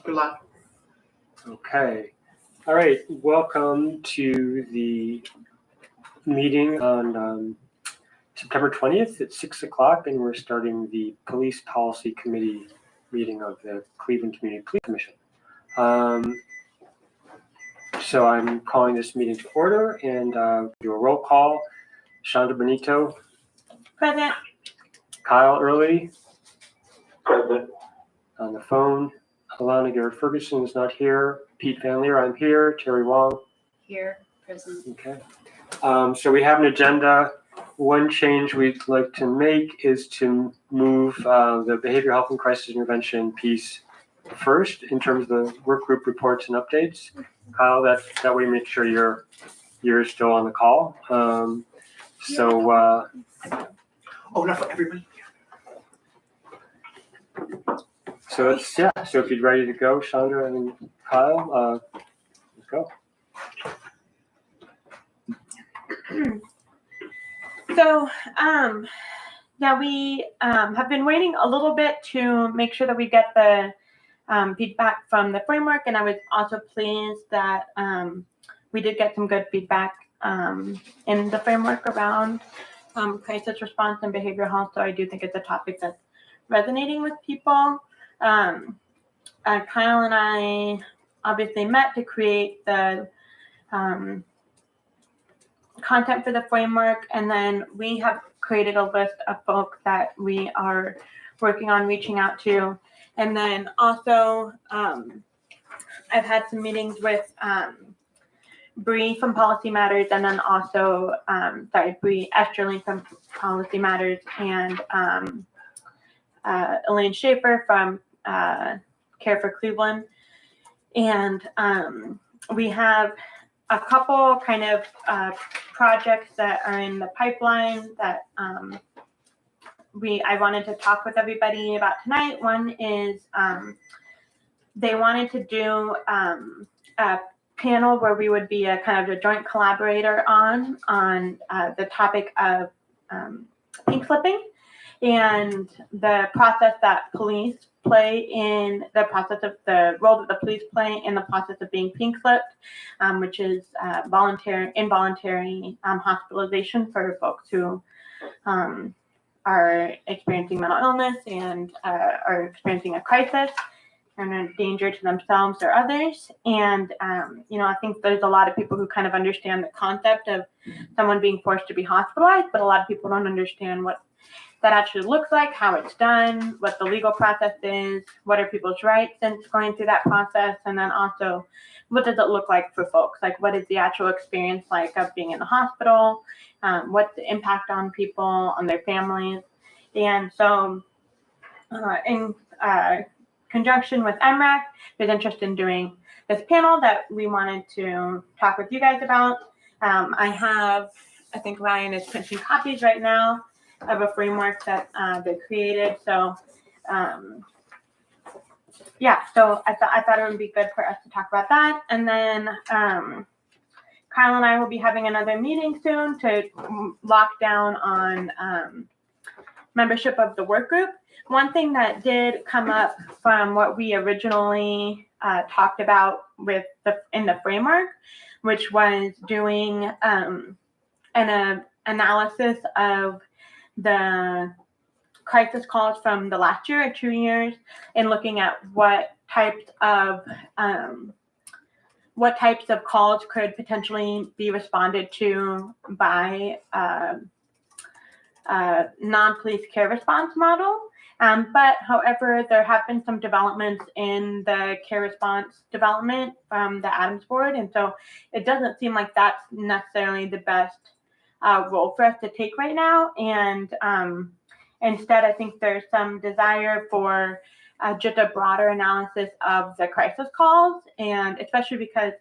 Good luck. Okay. All right. Welcome to the meeting on September 20th at 6 o'clock, and we're starting the Police Policy Committee meeting of the Cleveland Community Police Commission. So I'm calling this meeting to order and do a roll call. Shandra, Benito. Present. Kyle, Earley. Present. On the phone. Alana, Garrett-Ferguson is not here. Piet, Lier, I'm here. Teri, Wang. Here. Present. Okay. So we have an agenda. One change we'd like to make is to move the behavioral health and crisis intervention piece first in terms of the work group reports and updates. Kyle, that way make sure you're still on the call. Oh, not for everybody. So if you're ready to go, Shandra and Kyle, let's go. So, we have been waiting a little bit to make sure that we get the feedback from the framework, and I was also pleased that we did get some good feedback in the framework around crisis response and behavioral health. So I do think it's a topic that's resonating with people. Kyle and I obviously met to create the content for the framework, and then we have created a list of folks that we are working on reaching out to. And then also I've had some meetings with Bree from Policy Matters, and then also Bree Esterling from Policy Matters, and Elaine Schaefer from Care for Cleveland. And we have a couple kind of projects that are in the pipeline that I wanted to talk with everybody about tonight. One is they wanted to do a panel where we would be a kind of a joint collaborator on the topic of pink slipping and the process that police play in the process of the role that the police play in the process of being pink slipped, which is involuntary hospitalization for folks who are experiencing mental illness and are experiencing a crisis and a danger to themselves or others. And, I think there's a lot of people who kind of understand the concept of someone being forced to be hospitalized, but a lot of people don't understand what that actually looks like, how it's done, what the legal process is, what are people's rights since going through that process, and then also what does it look like for folks? Like, what is the actual experience like of being in the hospital? What's the impact on people, on their families? And so in conjunction with MRAC, was interested in doing this panel that we wanted to talk with you guys about. I think Ryan is printing copies right now of a framework that they created. So, so I thought it would be good for us to talk about that. And then Kyle and I will be having another meeting soon to lock down on membership of the work group. One thing that did come up from what we originally talked about in the framework, which was doing an analysis of the crisis calls from the last year or 2 years, and looking at what types of calls could potentially be responded to by non-police care response model. But however, there have been some developments in the care response development from the Adams Board, and so it doesn't seem like that's necessarily the best role for us to take right now. And instead, I think there's some desire for just a broader analysis of the crisis calls, and especially because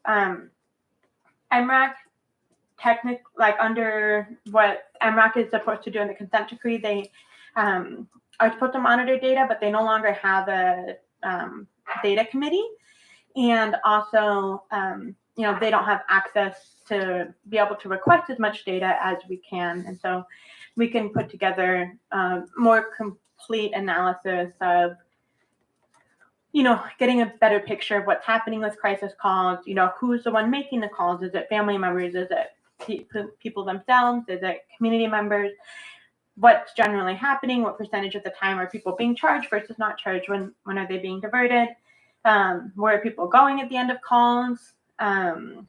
MRAC under what MRAC is supposed to do in the consent decree, they are supposed to monitor data, but they no longer have a data committee, and also they don't have access to be able to request as much data as we can. And so we can put together more complete analysis of getting a better picture of what's happening with crisis calls, who's the one making the calls? Is it family members? Is it people themselves? Is it community members? What's generally happening? What percentage of the time are people being charged versus not charged? When are they being diverted? Where are people going at the end of calls? What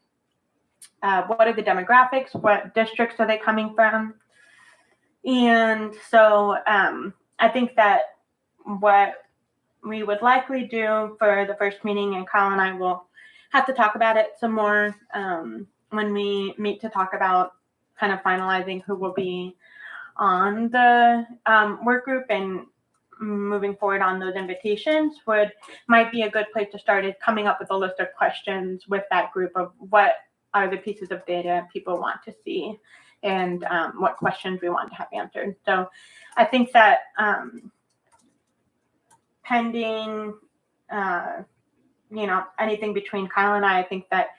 are the demographics? What districts are they coming from? And so I think that what we would likely do for the first meeting, and Kyle and I will have to talk about it some more when we meet to talk about kind of finalizing who will be on the work group and moving forward on those invitations might be a good place to start, is coming up with a list of questions with that group of what are the pieces of data people want to see and what questions we want to have answered. So I think that pending anything between Kyle and I think that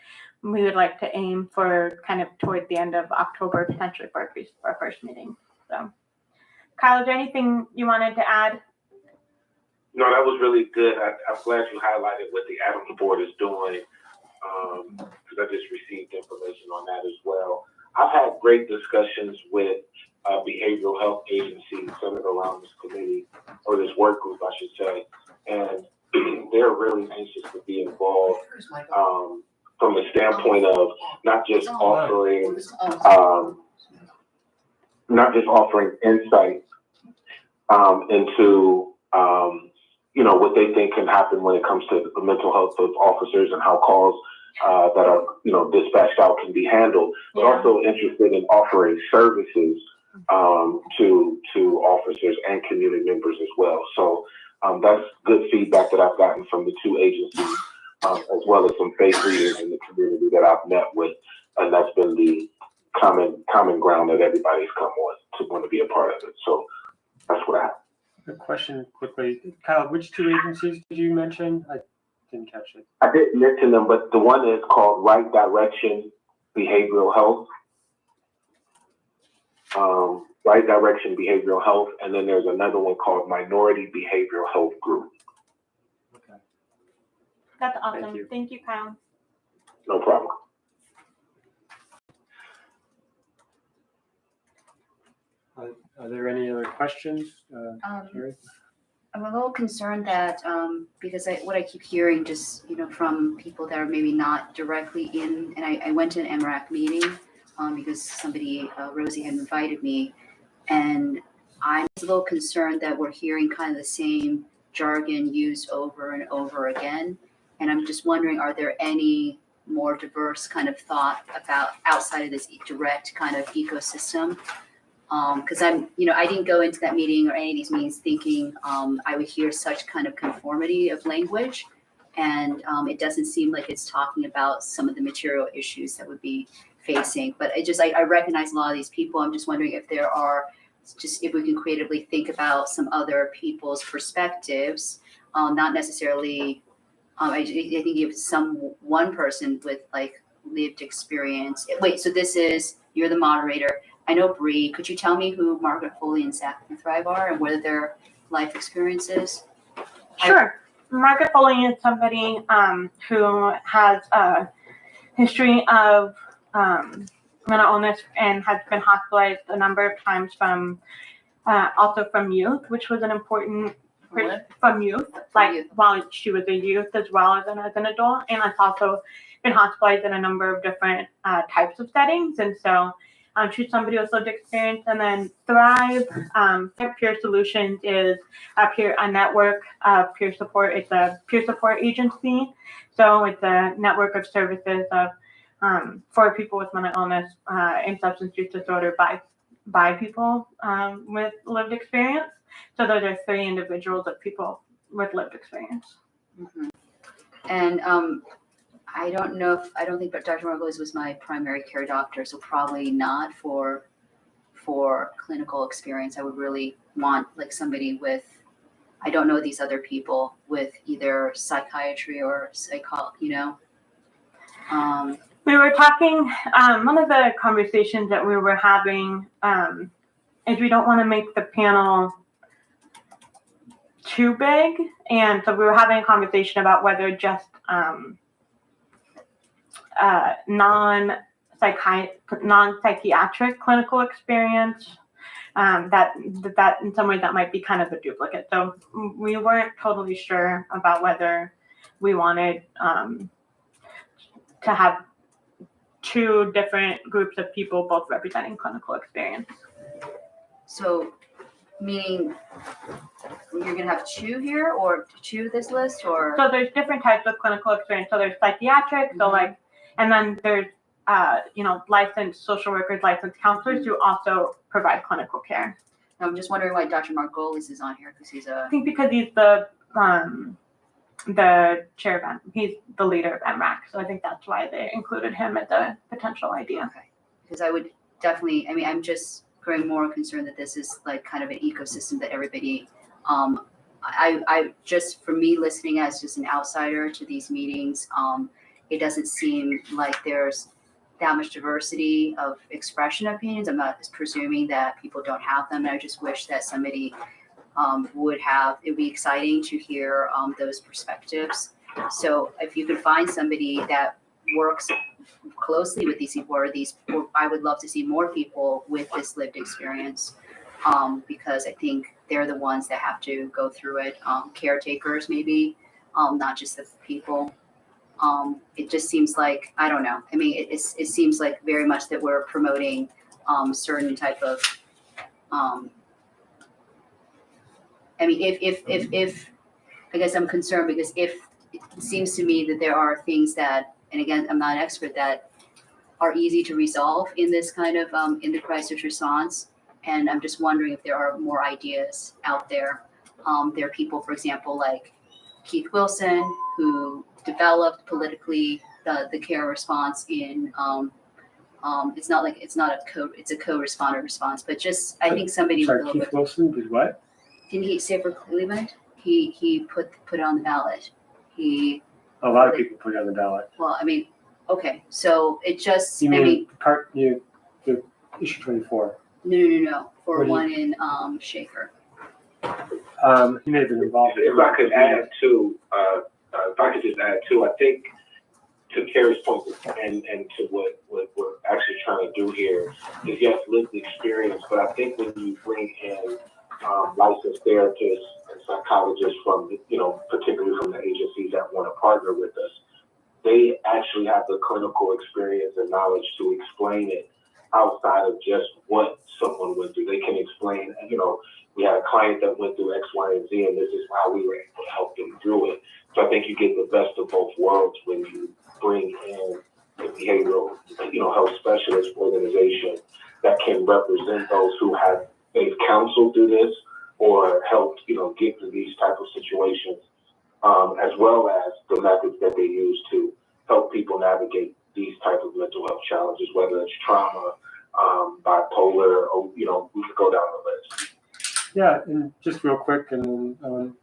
we would like to aim for kind of toward the end of October, potentially for our first meeting. So, Kyle, is there anything you wanted to add? No, that was really good. I'm glad you highlighted what the Adams Board is doing, because I just received information on that as well. I've had great discussions with behavioral health agencies centered around this committee, or this work group, I should say, and they're really anxious to be involved from the standpoint of not just offering insight into what they think can happen when it comes to the mental health of officers and how calls that are dispatched out can be handled, but also interested in offering services to officers and community members as well. So that's good feedback that I've gotten from the two agencies, as well as some faith leaders in the community that I've met with, and that's been the common ground that everybody's come on to want to be a part of it. So that's what I have. A question quickly, Kyle, which two agencies did you mention? I didn't catch it. I didn't mention them, but the one is called Right Direction Behavioral Health. Right Direction Behavioral Health, and then there's another one called Minority Behavioral Health Group. Okay. That's awesome. Thank you, Kyle. No problem. Are there any other questions? Teri? I'm a little concerned that because what I keep hearing just from people that are maybe not directly in, and I went to an MRAC meeting because somebody, Rosie, had invited me, and I'm a little concerned that we're hearing kind of the same jargon used over and over again, and I'm just wondering, are there any more diverse kind of thought about outside of this direct kind of ecosystem? Because I didn't go into that meeting or any of these meetings thinking I would hear such kind of conformity of language, and it doesn't seem like it's talking about some of the material issues that would be facing. But I recognize a lot of these people. I'm just wondering if there are if we can creatively think about some other people's perspectives, not necessarily. I think if one person with like lived experience. Wait, so you're the moderator. I know Bree. Could you tell me who Margaret Foley and Zach Thrive are and what their life experience is? Sure. Margaret Foley is somebody who has a history of mental illness and has been hospitalized a number of times also from youth, which was an important from youth, while she was a youth as well as an adult, and has also been hospitalized in a number of different types of settings, and so. She's somebody with lived experience, and then Thrive Peer Solutions is a network of peer support. It's a peer support agency, so it's a network of services for people with mental illness and substance use disorder by people with lived experience. So those are three individuals of people with lived experience. Mm-hmm. And I don't think Dr. Margolis was my primary care doctor, so probably not for clinical experience. I would really want like somebody with, I don't know these other people with either psychiatry or psychology, We were talking, one of the conversations that we were having is we don't want to make the panel too big, and so we were having a conversation about whether just non-psychiatric clinical experience, that in some ways that might be kind of a duplicate. So we weren't totally sure about whether we wanted to have two different groups of people both representing clinical experience. So, meaning you're going to have two here, or two this list, or? So there's different types of clinical experience. So there's psychiatric, so like, and then there's licensed social workers, licensed counselors who also provide clinical care. I'm just wondering why Dr. Margolis is on here, because he's I think because he's the chair of he's the leader of MRAC, so I think that's why they included him as a potential idea. Okay, because I would definitely. I mean, I'm just growing more concerned that this is like kind of an ecosystem that everybody. I just, for me, listening as just an outsider to these meetings, it doesn't seem like there's that much diversity of expression opinions. I'm not presuming that people don't have them. I just wish that somebody would have. It would be exciting to hear those perspectives. So if you could find somebody that works closely with these people, or I would love to see more people with this lived experience, because I think they're the ones that have to go through it. Caretakers, maybe, not just the people. It just seems like, I don't know. I mean, it seems like very much that we're promoting certain type of. I mean, if I guess I'm concerned, because if it seems to me that there are things that, and again, I'm not an expert, that are easy to resolve in this kind of in the crisis response, and I'm just wondering if there are more ideas out there. There are people, for example, like Keith Wilson, who developed politically the care response in. It's not a co-responder response, but just I think somebody. Sorry, Keith Wilson did what? Didn't he say for Cleveland? He put it on the ballot. A lot of people put it on the ballot. Well, I mean, okay, so it just. You mean the issue 24? No. For one in Schaefer. He may have been involved. If I could add to, I think to Teri's point and to what we're actually trying to do here is, yes, lived experience, but I think when you bring in licensed therapists and psychologists from, particularly from the agencies that want to partner with us, they actually have the clinical experience and knowledge to explain it outside of just what someone went through. They can explain, we had a client that went through X, Y, and Z, and this is how we were able to help them through it. So I think you get the best of both worlds when you bring in the behavioral, health specialist organization that can represent those who they've counseled through this or helped, get through these type of situations, as well as the methods that they use to help people navigate these type of mental health challenges, whether it's trauma, bipolar, or, we could go down the list. Yeah, and just real quick, and then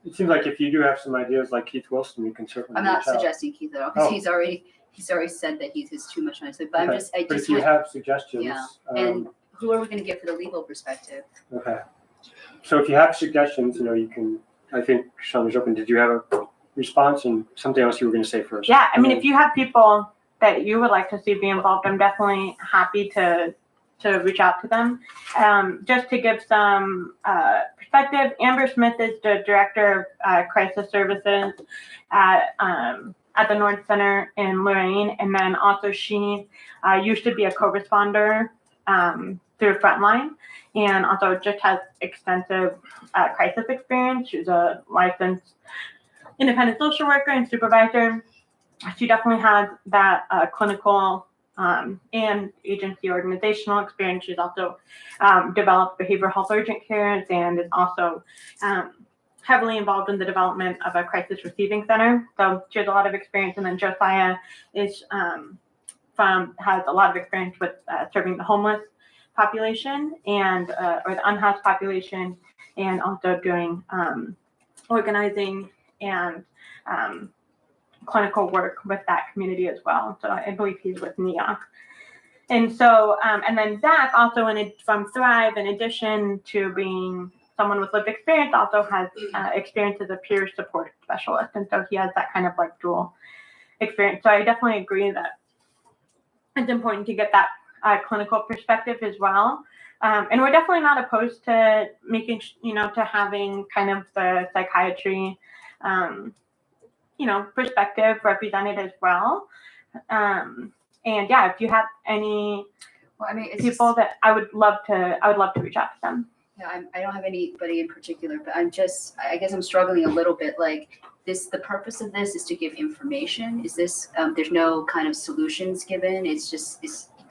it seems like if you do have some ideas like Keith Wilson, you can certainly. I'm not suggesting Keith at all, because he's already said that he has too much on his plate. But okay. But if you have suggestions, yeah. And who are we going to get for the legal perspective? Okay. So if you have suggestions, you can. I think Shandra's open. Did you have a response and something else you were going to say first? Yeah, I mean, if you have people that you would like to see be involved, I'm definitely happy to reach out to them. Just to give some perspective, Amber Smith is the director of crisis services at the North Center in Lorraine, and then also she used to be a co-responder through Frontline, and also just has extensive crisis experience. She's a licensed independent social worker and supervisor. She definitely has that clinical and agency organizational experience. She's also developed behavioral health urgent cares and is also heavily involved in the development of a crisis receiving center. So she has a lot of experience. And then Josiah has a lot of experience with serving the homeless population and or the unhoused population, and also doing organizing and clinical work with that community as well. So I believe he's with NEOC. And so, and then Zach also from Thrive, in addition to being someone with lived experience also has experience as a peer support specialist. And so he has that kind of like dual experience. So I definitely agree that it's important to get that clinical perspective as well. And we're definitely not opposed to making, to having kind of the psychiatry, perspective represented as well. And yeah, if you have any people that I would love to reach out to them. Yeah, I don't have anybody in particular, but I guess I'm struggling a little bit. Like the purpose of this is to give information. Is this, there's no kind of solutions given? It's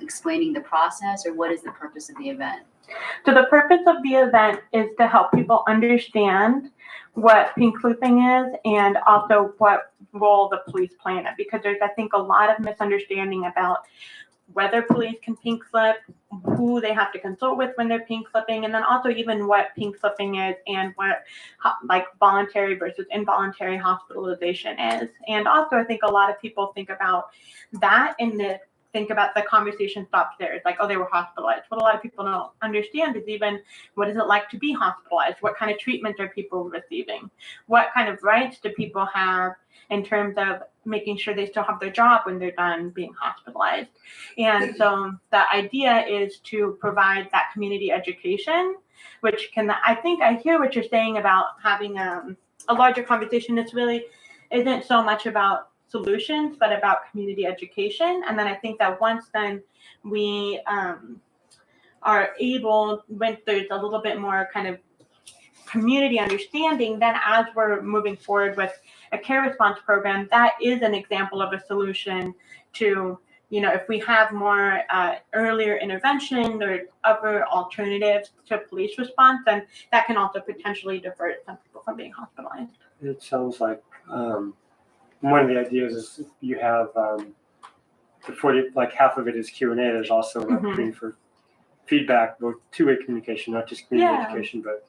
explaining the process, or what is the purpose of the event? So the purpose of the event is to help people understand what pink slipping is and also what role the police play in it, because there's, I think, a lot of misunderstanding about whether police can pink slip, who they have to consult with when they're pink slipping, and then also even what pink slipping is and what like voluntary versus involuntary hospitalization is. And also I think a lot of people think about that and think about the conversation stops there. It's like, oh, they were hospitalized. What a lot of people don't understand is even what is it like to be hospitalized? What kind of treatment are people receiving? What kind of rights do people have in terms of making sure they still have their job when they're done being hospitalized? And so the idea is to provide that community education, which I think I hear what you're saying about having a larger conversation. It's really isn't so much about solutions, but about community education. And then I think that once then we are able, when there's a little bit more kind of community understanding, then as we're moving forward with a care response program, that is an example of a solution to, if we have more earlier intervention or other alternatives to police response, then that can also potentially divert some people from being hospitalized. It sounds like one of the ideas is if you have like half of it is Q&A, there's also an opportunity for feedback, both two-way communication, not just community education, but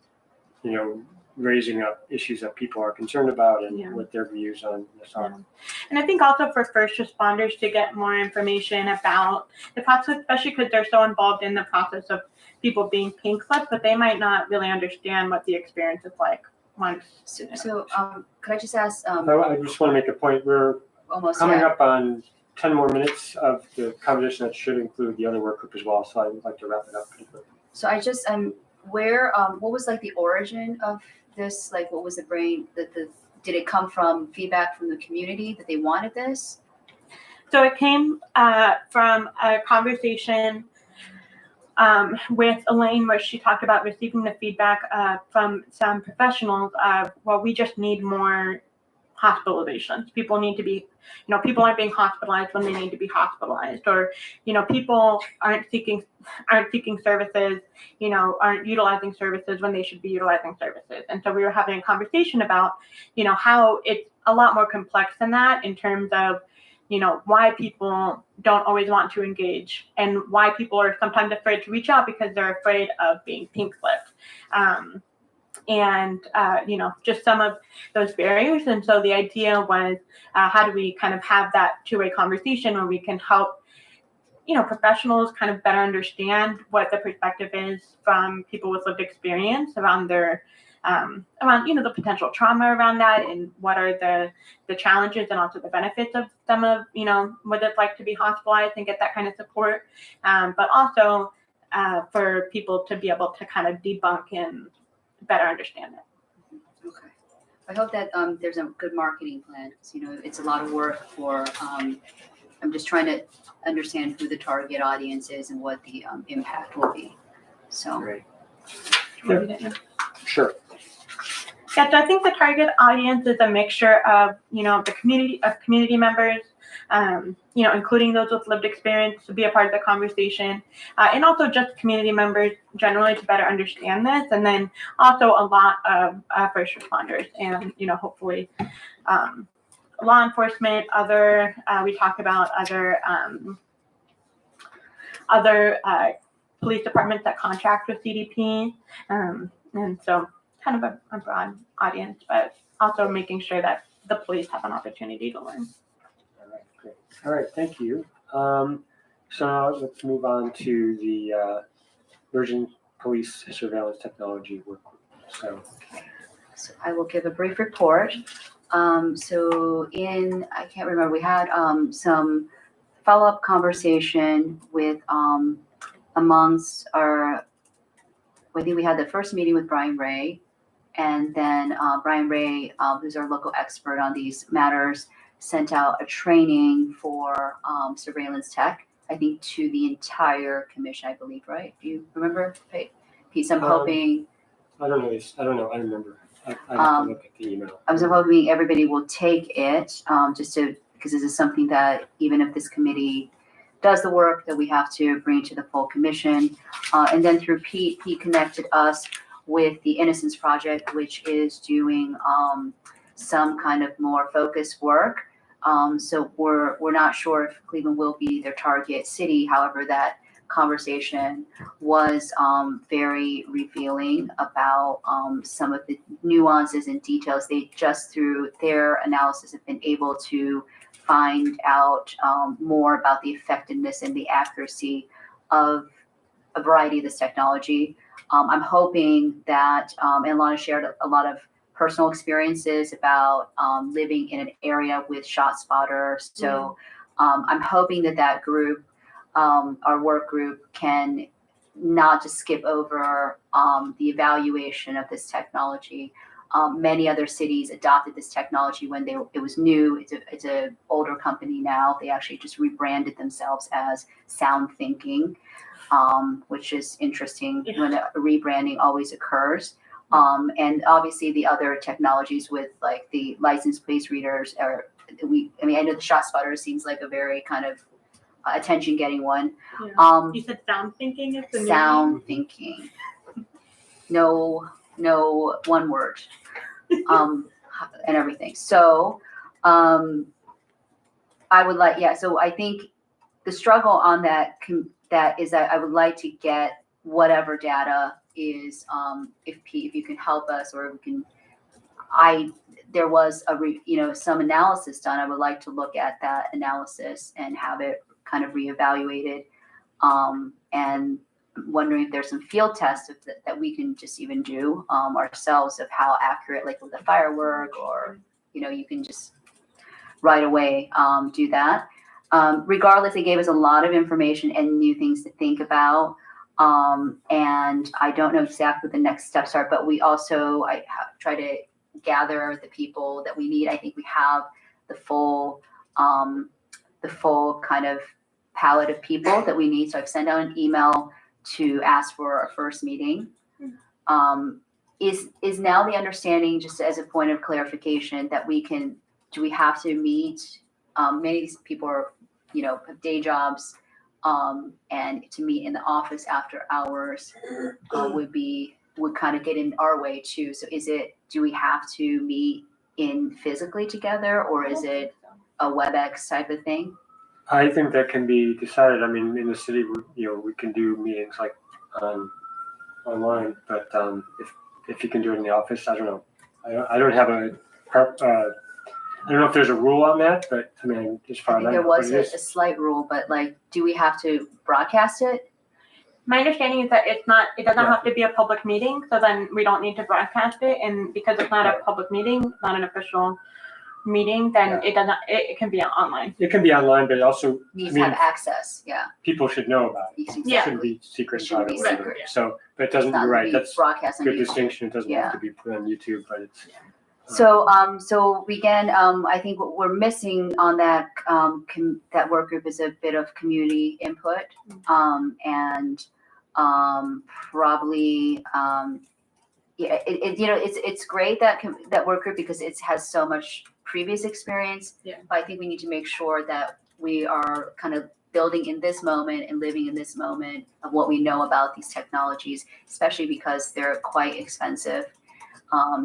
raising up issues that people are concerned about and what their views on this are. And I think also for first responders to get more information about the process, especially because they're so involved in the process of people being pink slipped, but they might not really understand what the experience is like. So could I just ask? I just want to make a point. We're almost coming up on 10 more minutes of the conversation that should include the other work group as well. So I would like to wrap it up pretty quickly. So I just what was like the origin of this? Like, what was the brain did it come from feedback from the community that they wanted this? So it came from a conversation with Elaine, where she talked about receiving the feedback from some professionals. Well, we just need more hospitalizations. People need to be, people aren't being hospitalized when they need to be hospitalized, or, people aren't seeking services, aren't utilizing services when they should be utilizing services. And so we were having a conversation about, how it's a lot more complex than that in terms of, why people don't always want to engage and why people are sometimes afraid to reach out because they're afraid of being pink slipped. And just some of those barriers. And so the idea was, how do we kind of have that two-way conversation where we can help, professionals kind of better understand what the perspective is from people with lived experience around their, the potential trauma around that, and what are the challenges and also the benefits of some of, what it's like to be hospitalized and get that kind of support. But also for people to be able to kind of debunk and better understand it. Okay. I hope that there's a good marketing plan, because it's a lot of work for. I'm just trying to understand who the target audience is and what the impact will be. So. Great. Sure. Yeah, so I think the target audience is a mixture of the community members, including those with lived experience to be a part of the conversation, and also just community members generally to better understand this, and then also a lot of first responders and, hopefully law enforcement, we talk about other police departments that contract with CDP, and so kind of a broad audience, but also making sure that the police have an opportunity to learn. All right, great. All right, thank you. So now let's move on to the Virgin Police Surveillance Technology work group. So, So I will give a brief report. I can't remember, we had some follow-up conversation with amongst our, I think we had the first meeting with Brian Ray, and then Brian Ray, who's our local expert on these matters, sent out a training for surveillance tech, I think to the entire commission, I believe, right? Do you remember, Pete? I'm hoping. I don't know. I remember. I have to look at the email. I was hoping everybody will take it, because this is something that even if this committee does the work, that we have to bring it to the full commission. And then through Pete connected us with the Innocence Project, which is doing some kind of more focused work. So we're not sure if Cleveland will be their target city. However, that conversation was very revealing about some of the nuances and details. They just through their analysis have been able to find out more about the effectiveness and the accuracy of a variety of this technology. I'm hoping that, and Alana shared a lot of personal experiences about living in an area with ShotSpotter. So I'm hoping that group, our work group, can not just skip over the evaluation of this technology. Many other cities adopted this technology when it was new. It's a older company now. They actually just rebranded themselves as Sound Thinking, which is interesting when a rebranding always occurs. And obviously the other technologies with like the license plate readers I know the ShotSpotter seems like a very kind of attention-getting one. Yeah. You said Sound Thinking is the new Sound Thinking. No, one word. And everything. So, I would like, so I think the struggle on that is that I would like to get whatever data is, if you can help us, or we can, there was some analysis done. I would like to look at that analysis and have it kind of reevaluated, and wondering if there's some field tests that we can just even do ourselves of how accurate, like with the firework, or you can just right away do that. Regardless, they gave us a lot of information and new things to think about. And I don't know exactly what the next steps are, but we also try to gather the people that we need. I think we have the full kind of palette of people that we need. So I've sent out an email to ask for a first meeting. Is now the understanding, just as a point of clarification, that do we have to meet? Many of these people are, have day jobs, and to meet in the office after hours would kind of get in our way too. So do we have to meet physically together, or is it a WebEx type of thing? I think that can be decided. I mean, in the city, we can do meetings like online, but if you can do it in the office, I don't know. I don't have I don't know if there's a rule on that, but I mean, as far as I think know, there was a slight rule, but like, do we have to broadcast it? My understanding is that it doesn't have to be a public meeting, so then we don't need to broadcast it. And because it's not a public meeting, not an official meeting, then it can be online. It can be online, but it also Needs to have access. Yeah. people should know about it. Exactly. It shouldn't be secret. It shouldn't be private, secret. whatever. So, but it doesn't. It's not You're right. be That's broadcast on good YouTube. distinction. It doesn't have to be put on YouTube, but it's. So again, I think what we're missing on that that work group is a bit of community input, and probably it's great that work group because it has so much previous experience. Yeah. But I think we need to make sure that we are kind of building in this moment and living in this moment of what we know about these technologies, especially because they're quite expensive.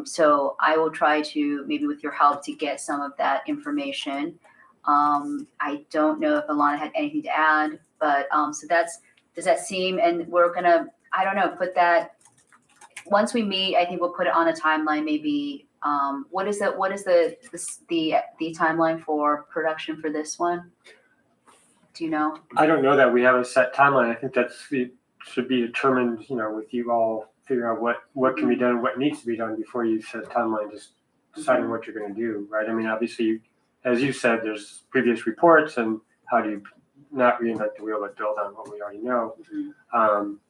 So I will try to, maybe with your help, to get some of that information. I don't know if Alana had anything to add, but so does that seem, and we're gonna, I don't know, put that, once we meet, I think we'll put it on a timeline, maybe. What is the timeline for production for this one? Do you know? I don't know that we have a set timeline. I think it should be determined, with you all figure out what can be done, what needs to be done before you set a timeline, just deciding what you're going to do, right? I mean, obviously, as you said, there's previous reports, and how do you not reinvent the wheel but build on what we already know?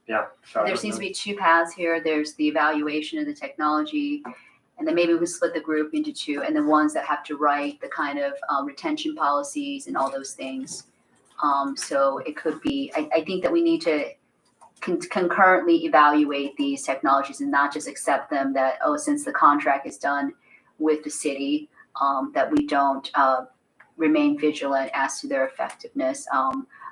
Yeah. So There seems to be two paths here. There's the evaluation of the technology, and then maybe we split the group into two, and the ones that have to write the kind of retention policies and all those things. So it could be, I think that we need to concurrently evaluate these technologies and not just accept them that, oh, since the contract is done with the city, that we don't remain vigilant as to their effectiveness.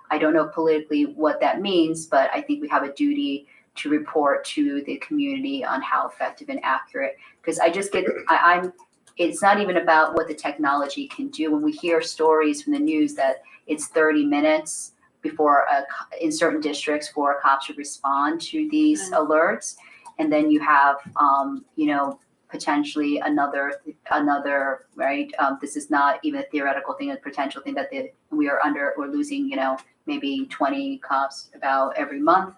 I don't know politically what that means, but I think we have a duty to report to the community on how effective and accurate, because I just get, it's not even about what the technology can do. When we hear stories from the news that it's 30 minutes before in certain districts for a cop to respond to these alerts, and then you have, potentially another, right? This is not even a theoretical thing, a potential thing that we're losing, maybe 20 cops about every month.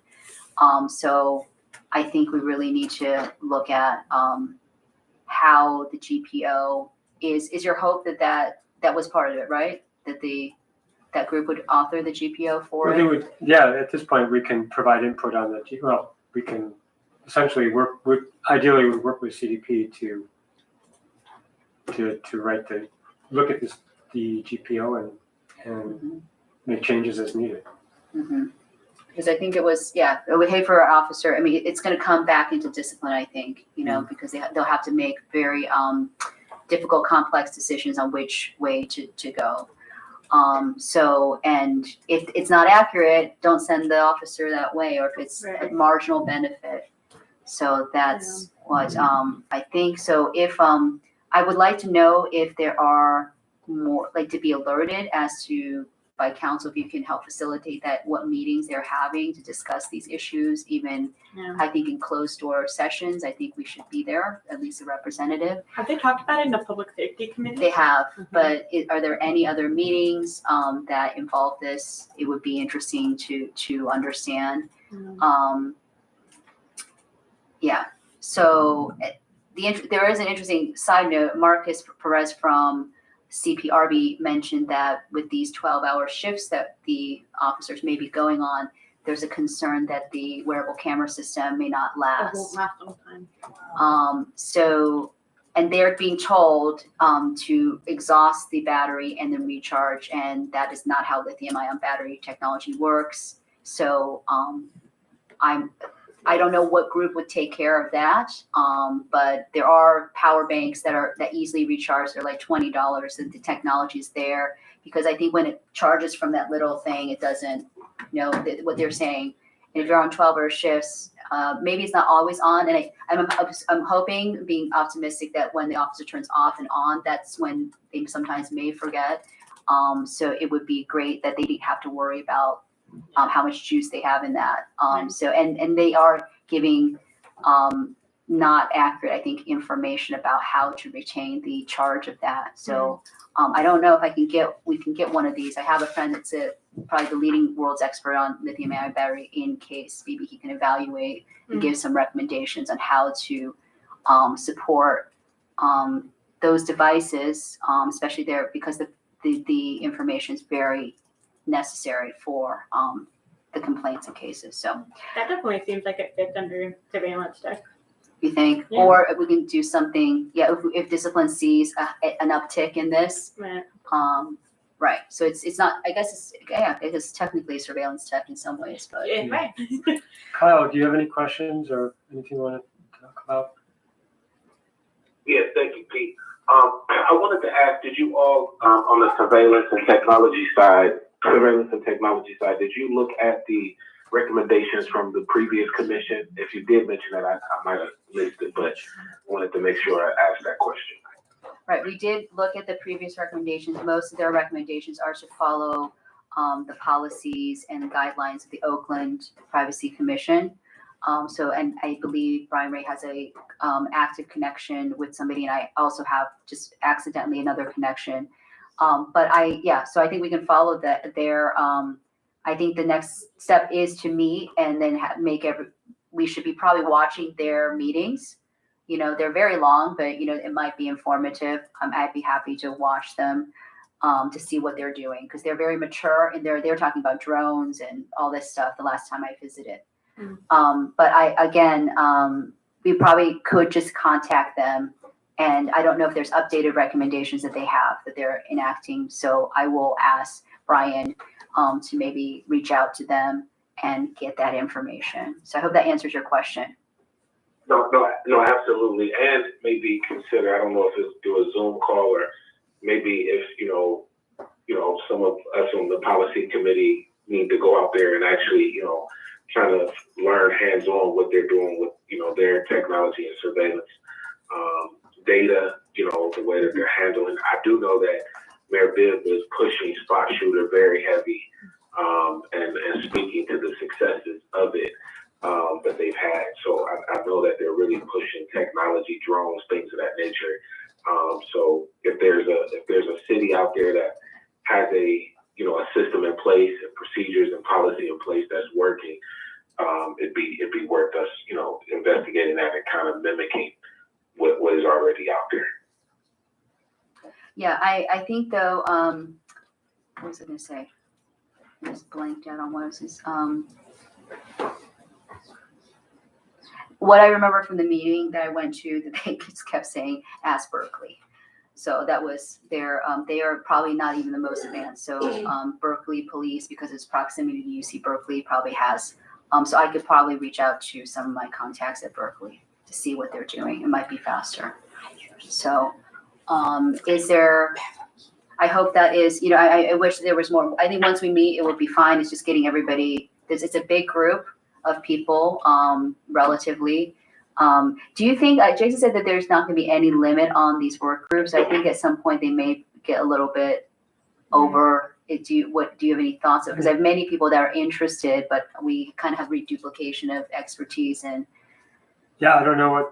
So I think we really need to look at how the GPO is your hope that was part of it, right? That group would author the GPO for it? At this point, we can provide input on the, we can essentially work with CDP to look at the GPO and make changes as needed. Mm-hmm. Because I think it was, it would hate for our officer. I mean, it's going to come back into discipline, I think, because they'll have to make very difficult, complex decisions on which way to go. And if it's not accurate, don't send the officer that way, or if it's a marginal benefit. So that's what I think. So if I would like to know if there are more, like, to be alerted as to, by council, if you can help facilitate that, what meetings they're having to discuss these issues, even I think in closed door sessions. I think we should be there, at least a representative. Have they talked about it in the public safety committee? They have, but are there any other meetings that involve this? It would be interesting to understand. So there is an interesting side note. Marcus Perez from CPRB mentioned that with these 12-hour shifts that the officers may be going on, there's a concern that the wearable camera system may not last. It won't last all the time. And they're being told to exhaust the battery and then recharge, and that is not how lithium-ion battery technology works. So I don't know what group would take care of that, but there are power banks that easily recharge. They're like $20, and the technology is there, because I think when it charges from that little thing, it doesn't what they're saying. And if you're on 12-hour shifts, maybe it's not always on. And I'm hoping, being optimistic, that when the officer turns off and on, that's when they sometimes may forget. So it would be great that they didn't have to worry about how much juice they have in that. So and they are giving not accurate, I think, information about how to retain the charge of that. So I don't know if we can get one of these. I have a friend that's probably the leading world's expert on lithium-ion battery, in case maybe he can evaluate and give some recommendations on how to support those devices, especially there, because the information is very necessary for the complaints and cases. So that definitely seems like it fits under surveillance tech. You think? Yeah. Or if we can do something, if discipline sees an uptick in this, right. So it's not, I guess it is technically surveillance tech in some ways, but. Yeah, right. Kyle, do you have any questions or anything you want to talk about? Yes, thank you, Pete. I wanted to ask, did you all, on the surveillance and technology side, did you look at the recommendations from the previous commission? If you did mention that, I might have missed it, but I wanted to make sure I asked that question. Right, we did look at the previous recommendations. Most of their recommendations are to follow the policies and guidelines of the Oakland Privacy Commission. And I believe Brian Ray has a active connection with somebody, and I also have just accidentally another connection. So I think we can follow that there. I think the next step is to meet and then we should be probably watching their meetings. They're very long, but it might be informative. I'd be happy to watch them to see what they're doing, because they're very mature and they're talking about drones and all this stuff the last time I visited. But we probably could just contact them, and I don't know if there's updated recommendations that they have that they're enacting. So I will ask Brian to maybe reach out to them and get that information. So I hope that answers your question. No, absolutely. And maybe consider, I don't know if it's through a Zoom call, or maybe if, some of us on the policy committee need to go out there and actually, kind of learn hands-on what they're doing with, their technology and surveillance data, the way that they're handling. I do know that Mayor Bibb is pushing spot shooter very heavy, and speaking to the successes of it that they've had. So I know that they're really pushing technology, drones, things of that nature. So if there's a city out there that has a system in place and procedures and policy in place that's working, it'd be worth us investigating that and kind of mimicking what is already out there. Yeah, I think though, what was I going to say? I just blanked out on what was this. What I remember from the meeting that I went to, that they just kept saying, ask Berkeley. So that was they are probably not even the most advanced. So Berkeley Police, because it's proximity to UC Berkeley, probably has. So I could probably reach out to some of my contacts at Berkeley to see what they're doing. It might be faster. So is there, I hope that is, I wish there was more. I think once we meet, it will be fine. It's just getting everybody, it's a big group of people, relatively. Do you think, Jason said that there's not going to be any limit on these work groups. I think at some point they may get a little bit over. Do you have any thoughts? Because I have many people that are interested, but we kind of have reduplication of expertise. And yeah, I don't know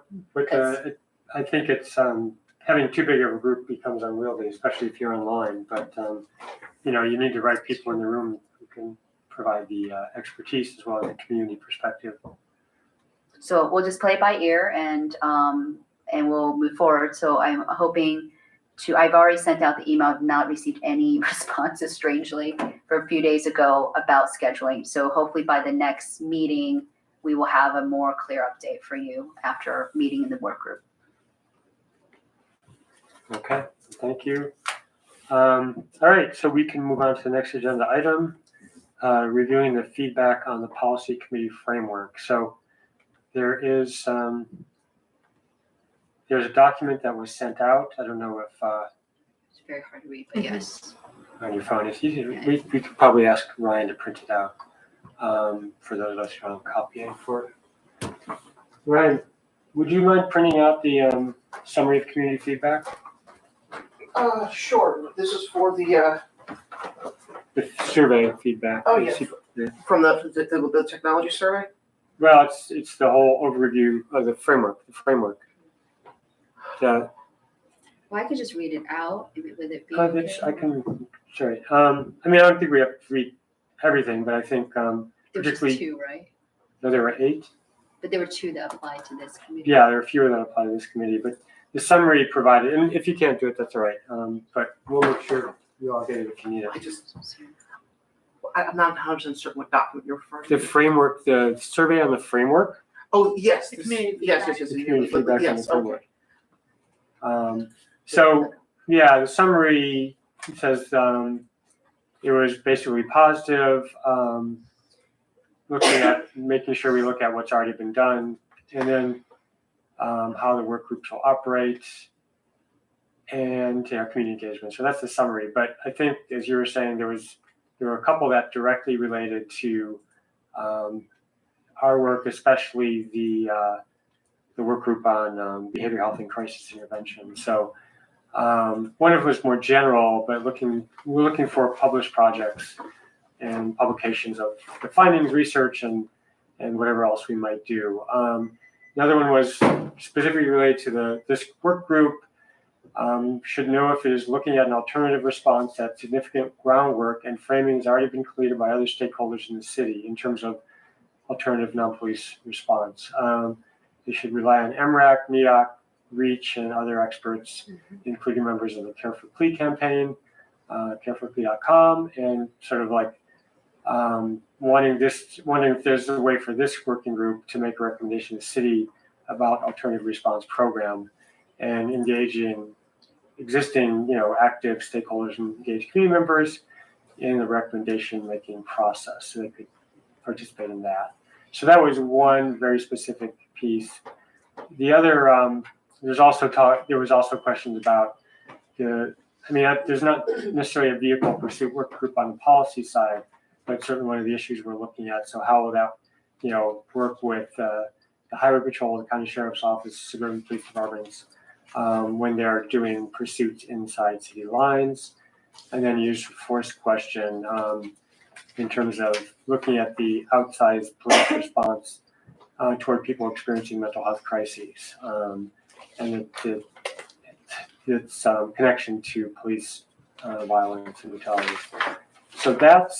I think it's having too big of a group becomes unwieldy, especially if you're online. But you need the right people in the room who can provide the expertise as well as the community perspective. So we'll just play it by ear, and we'll move forward. So I'm hoping I've already sent out the email. I've not received any responses, strangely, for a few days ago about scheduling. So hopefully by the next meeting, we will have a more clear update for you after meeting in the work group. Okay, thank you. All right, so we can move on to the next agenda item, reviewing the feedback on the policy committee framework. So there is there's a document that was sent out. I don't know if It's very hard to read, but yes. on your phone. It's easy. We could probably ask Ryan to print it out for those of us who don't copy it for it. Ryan, would you mind printing out the summary of community feedback? Sure. This is for the The survey feedback. Oh, yeah. From the technology survey. Well, it's the whole overview of the framework. Well, I could just read it out with it being. I can. Sorry. I don't think we have to read everything, but I think There were just particularly. 2, right? No, there were 8. But there were 2 that applied to this committee. Yeah, there are fewer that apply to this committee, but the summary provided, and if you can't do it, that's all right. But we'll make sure you all get it if you need it. I'm not 100% certain what document you're referring to. The framework, the survey on the framework. Oh, yes. The community Yes. The community feedback on the Yes, framework. okay. So, yeah, the summary says it was basically positive, making sure we look at what's already been done, and then how the work groups will operate, and community engagement. So that's the summary. But I think, as you were saying, there were a couple that directly related to our work, especially the work group on behavioral health and crisis intervention. So one of them was more general, but we're looking for published projects and publications of the findings, research, and whatever else we might do. Another one was specifically related to this work group. Should know if it is looking at an alternative response that significant groundwork and framing has already been completed by other stakeholders in the city in terms of alternative non-police response. They should rely on MRAC, MEOC, REACH, and other experts, including members of the Care for Plea campaign, careforplea.com, and sort of like wondering if there's a way for this working group to make a recommendation to the city about alternative response program and engaging existing, active stakeholders and engaged community members in the recommendation making process so they could participate in that. So that was one very specific piece. The other, there was also questions about there's not necessarily a vehicle pursuit work group on the policy side, but certainly one of the issues we're looking at. So how will that, work with the Highway Patrol, the County Sheriff's Office, suburban police departments when they're doing pursuits inside city lines? And then use of force question in terms of looking at the outsized police response toward people experiencing mental health crises and its connection to police violence and brutality. So that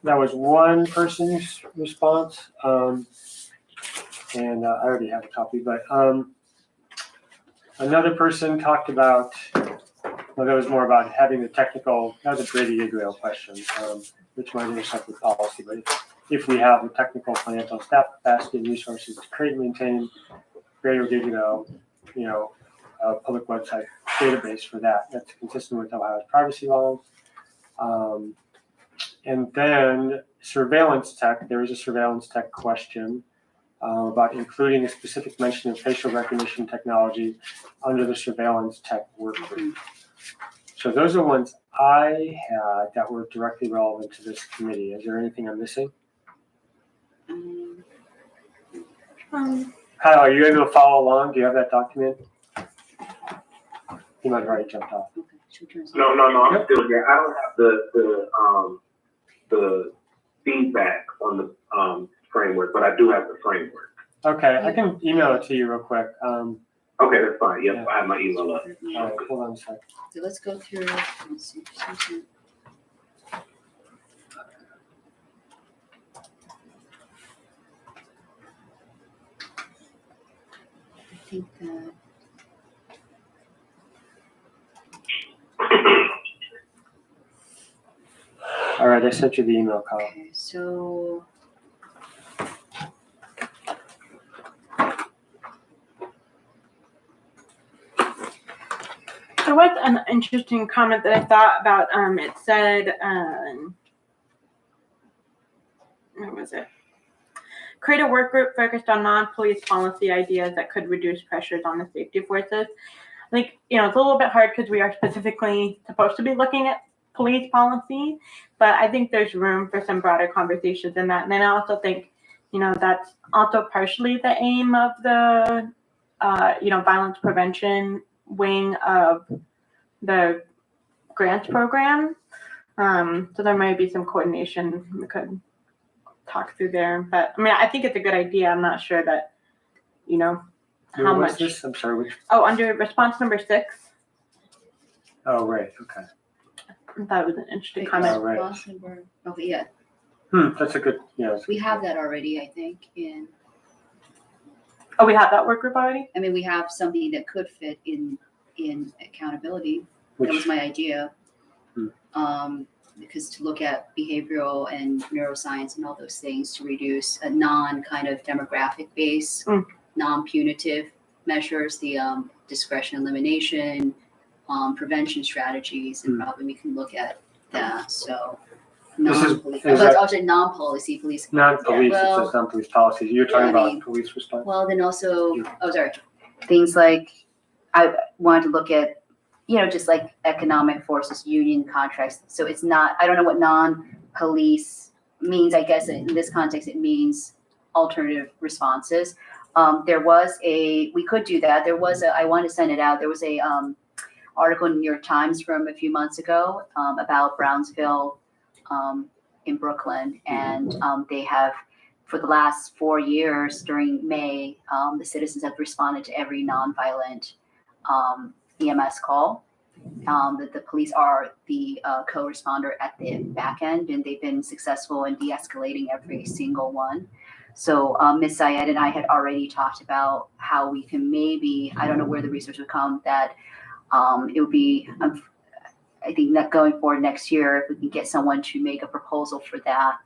was one person's response, and I already have a copy, but another person talked about, that was more about having the technical, that was a Brady Israel question, which might intersect with policy, but if we have the technical, financial, staff capacity and resources to create and maintain radio digital, public website database for that. That's consistent with Ohio's privacy laws. And then surveillance tech, there was a surveillance tech question about including a specific mention of facial recognition technology under the surveillance tech work group. So those are ones I had that were directly relevant to this committee. Is there anything I'm missing? Kyle, are you able to follow along? Do you have that document? He might have already jumped off. No, I'm still here. I don't have the feedback on the framework, but I do have the framework. Okay, I can email it to you real quick. Okay, that's fine. Yep, I have my email up. All right, hold on a second. So let's go through. Let's see. I think that. All right, I sent you the email, Kyle. Okay, so. There was an interesting comment that I thought about. It said, where was it? Create a work group focused on non-police policy ideas that could reduce pressures on the safety forces. I think, it's a little bit hard because we are specifically supposed to be looking at police policy, but I think there's room for some broader conversations in that. And then I also think, that's also partially the aim of the, violence prevention wing of the grants program. So there might be some coordination we could talk through there. But I think it's a good idea. I'm not sure that, how What's much. this? I'm sorry, which? Oh, under response number 6. Oh, right, okay. I thought it was an interesting Wait, comment. All right. Oh, yeah, That's a good, we have that already, I think, in. Oh, we have that work group already? We have something that could fit in accountability. That was my idea. Because to look at behavioral and neuroscience and all those things to reduce a non-kind of demographic base, non-punitive measures, the discretion elimination, prevention strategies, and probably we can look at that. So non-police, non-policy police. non-police, Yeah, well, it says non-police policies. You're talking about police response? Well, then also, things like I wanted to look at, just like economic forces, union contracts. So it's not, I don't know what non-police means. I guess in this context, it means alternative responses. We could do that. I wanted to send it out. There was a article in the New York Times from a few months ago about Brownsville in Brooklyn. And they have, for the last 4 years during May, the citizens have responded to every nonviolent EMS call. The police are the co-responder at the back end, and they've been successful in de-escalating every single one. So Ms. Syed and I had already talked about how we can maybe, I don't know where the research would come, that it would be, I think that going forward next year, if we can get someone to make a proposal for that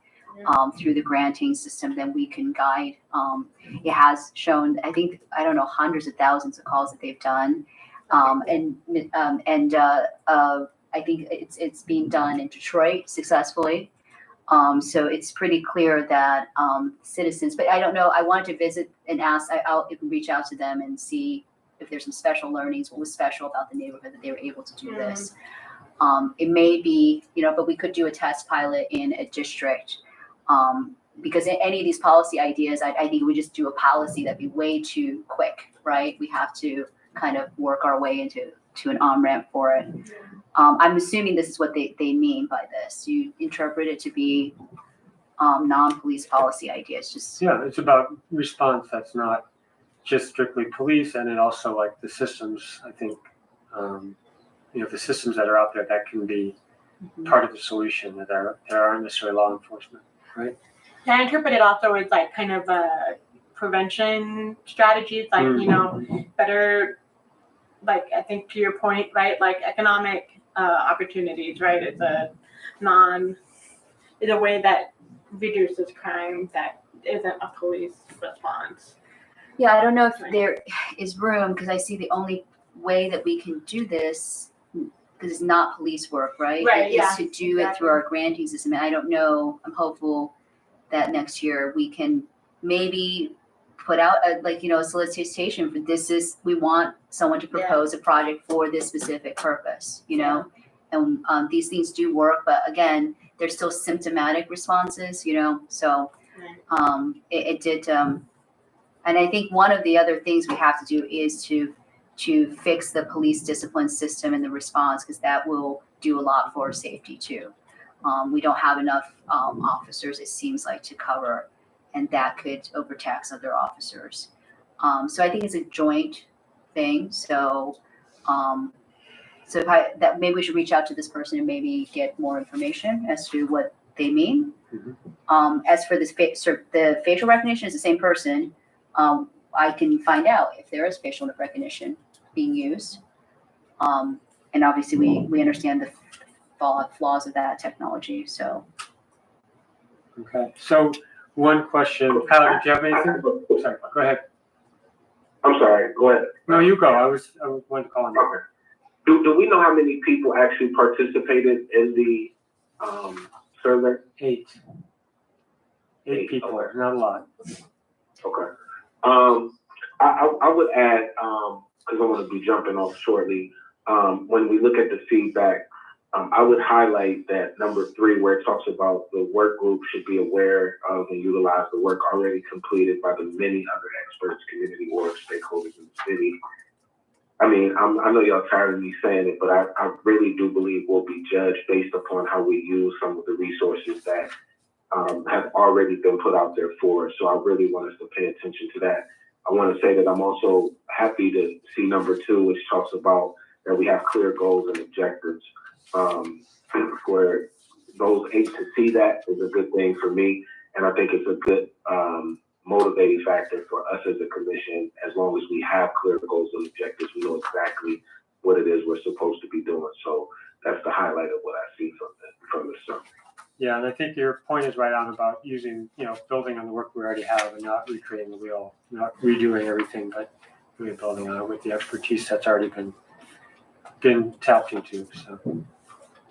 through the granting system, then we can guide. It has shown, I think, I don't know, hundreds of thousands of calls that they've done. I think it's being done in Detroit successfully. So it's pretty clear that citizens, but I don't know, I wanted to visit and ask, I'll reach out to them and see if there's some special learnings, what was special about the neighborhood that they were able to do this. It may be, but we could do a test pilot in a district. Because in any of these policy ideas, I think we just do a policy that'd be way too quick, right? We have to kind of work our way into an on-ramp for it. I'm assuming this is what they mean by this. You interpret it to be non-police policy ideas. Just Yeah, it's about response that's not just strictly police, and it also like the systems, I think, the systems that are out there that can be part of the solution that aren't necessarily law enforcement, right? Yeah, I interpret it also as like kind of prevention strategies, like, better, like I think to your point, right, like economic opportunities, right? It's a way that reduces crime that isn't a police response. Yeah, I don't know if there is room, because I see the only way that we can do this, because it's not police work, right? Right, Is to do it through our granting system. And I don't know, I'm hopeful that next year we can maybe put out a solicitation for we want someone to propose a project for this specific purpose, and these things do work, but again, they're still symptomatic responses, so it did, and I think one of the other things we have to do is to fix the police discipline system and the response, because that will do a lot for safety too. We don't have enough officers, it seems like, to cover, and that could overtax other officers. So I think it's a joint thing. So maybe we should reach out to this person and maybe get more information as to what they mean. As for the facial recognition, is the same person. I can find out if there is facial recognition being used. And obviously we understand the flaws of that technology. So. Okay. So one question, Kyle, did you have anything? Sorry, go ahead. I'm sorry, go ahead. No, you go. I was going to call on you. Okay. Do we know how many people actually participated in the survey? 8 people, okay. Not a lot. Okay. I would add, because I want to be jumping off shortly, when we look at the feedback, I would highlight that number 3, where it talks about the work group should be aware of and utilize the work already completed by the many other experts, community org, stakeholders in the city. I mean, I know y'all tired of me saying it, but I really do believe we'll be judged based upon how we use some of the resources that have already been put out there for us. So I really want us to pay attention to that. I want to say that I'm also happy to see number 2, which talks about that we have clear goals and objectives. For those 8 to see that is a good thing for me. And I think it's a good motivating factor for us as a commission. As long as we have clear goals and objectives, we know exactly what it is we're supposed to be doing. So that's the highlight of what I see from this summary. Yeah, and I think your point is right on about using, building on the work we already have and not recreating the wheel, not redoing everything, but really building on it with the expertise that's already been tapped into. So.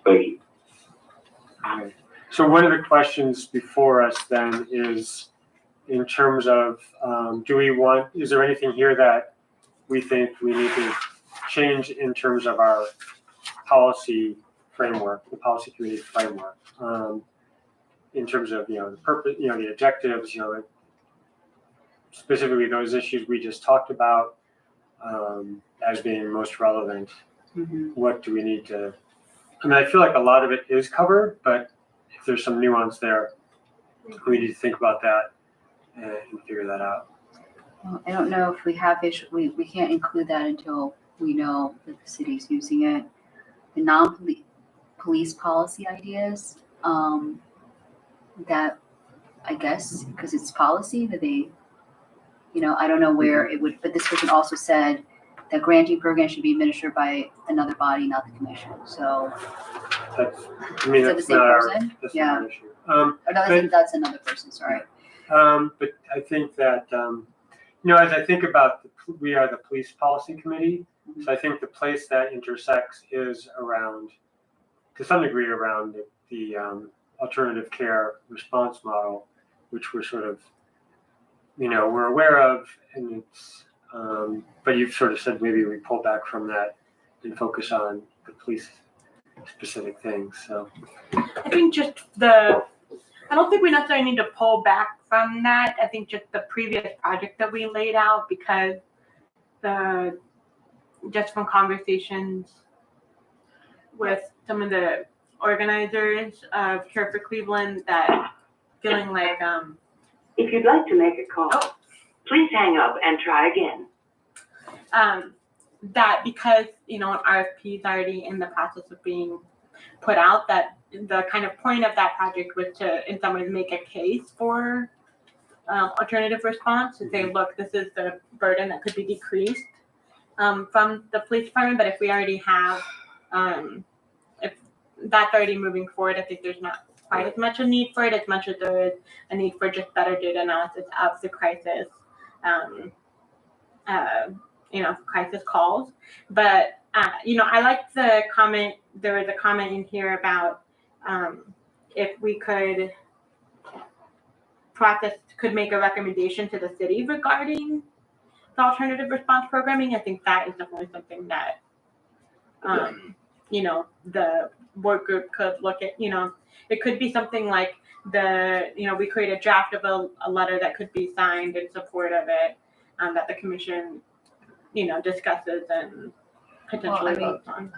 Thank you. Okay. So one of the questions before us then is, in terms of, is there anything here that we think we need to change in terms of our policy framework, the policy committee framework, in terms of, the purpose, the objectives, specifically those issues we just talked about as being most relevant. What do we need to, I feel like a lot of it is covered, but if there's some nuance there, we need to think about that and figure that out. Well, I don't know if we have we can't include that until we know that the city's using it. The non-police policy ideas, that I guess, because it's policy that they, I don't know where it would, but this person also said that granting program should be administered by another body, not the commission. So, That's, I is mean, that the that's same not our, person? that's Yeah. not our issue. Or no, that's another person, sorry. But I think that, as I think about, we are the police policy committee, so I think the place that intersects is around, to some degree, around the alternative care response model, which we're sort of, we're aware of, and it's, but you've sort of said maybe we pull back from that and focus on the police specific things, so. I think I don't think we necessarily need to pull back from that. I think just the previous project that we laid out, because just from conversations with some of the organizers of Care for Cleveland, that feeling like If you'd like to make a call, please hang up and try again. that because an RFP is already in the process of being put out, that the kind of point of that project was to in some ways make a case for alternative response and say, look, this is the burden that could be decreased from the police department, but if we already have if that's already moving forward, I think there's not quite as much a need for it, as much as there is a need for just better data analysis of the crisis crisis calls. But I like the comment. There was a comment in here about if we could make a recommendation to the city regarding the alternative response programming. I think that is definitely something that the work group could look at. It could be something like we create a draft of a letter that could be signed in support of it, that the commission discusses and potentially votes on.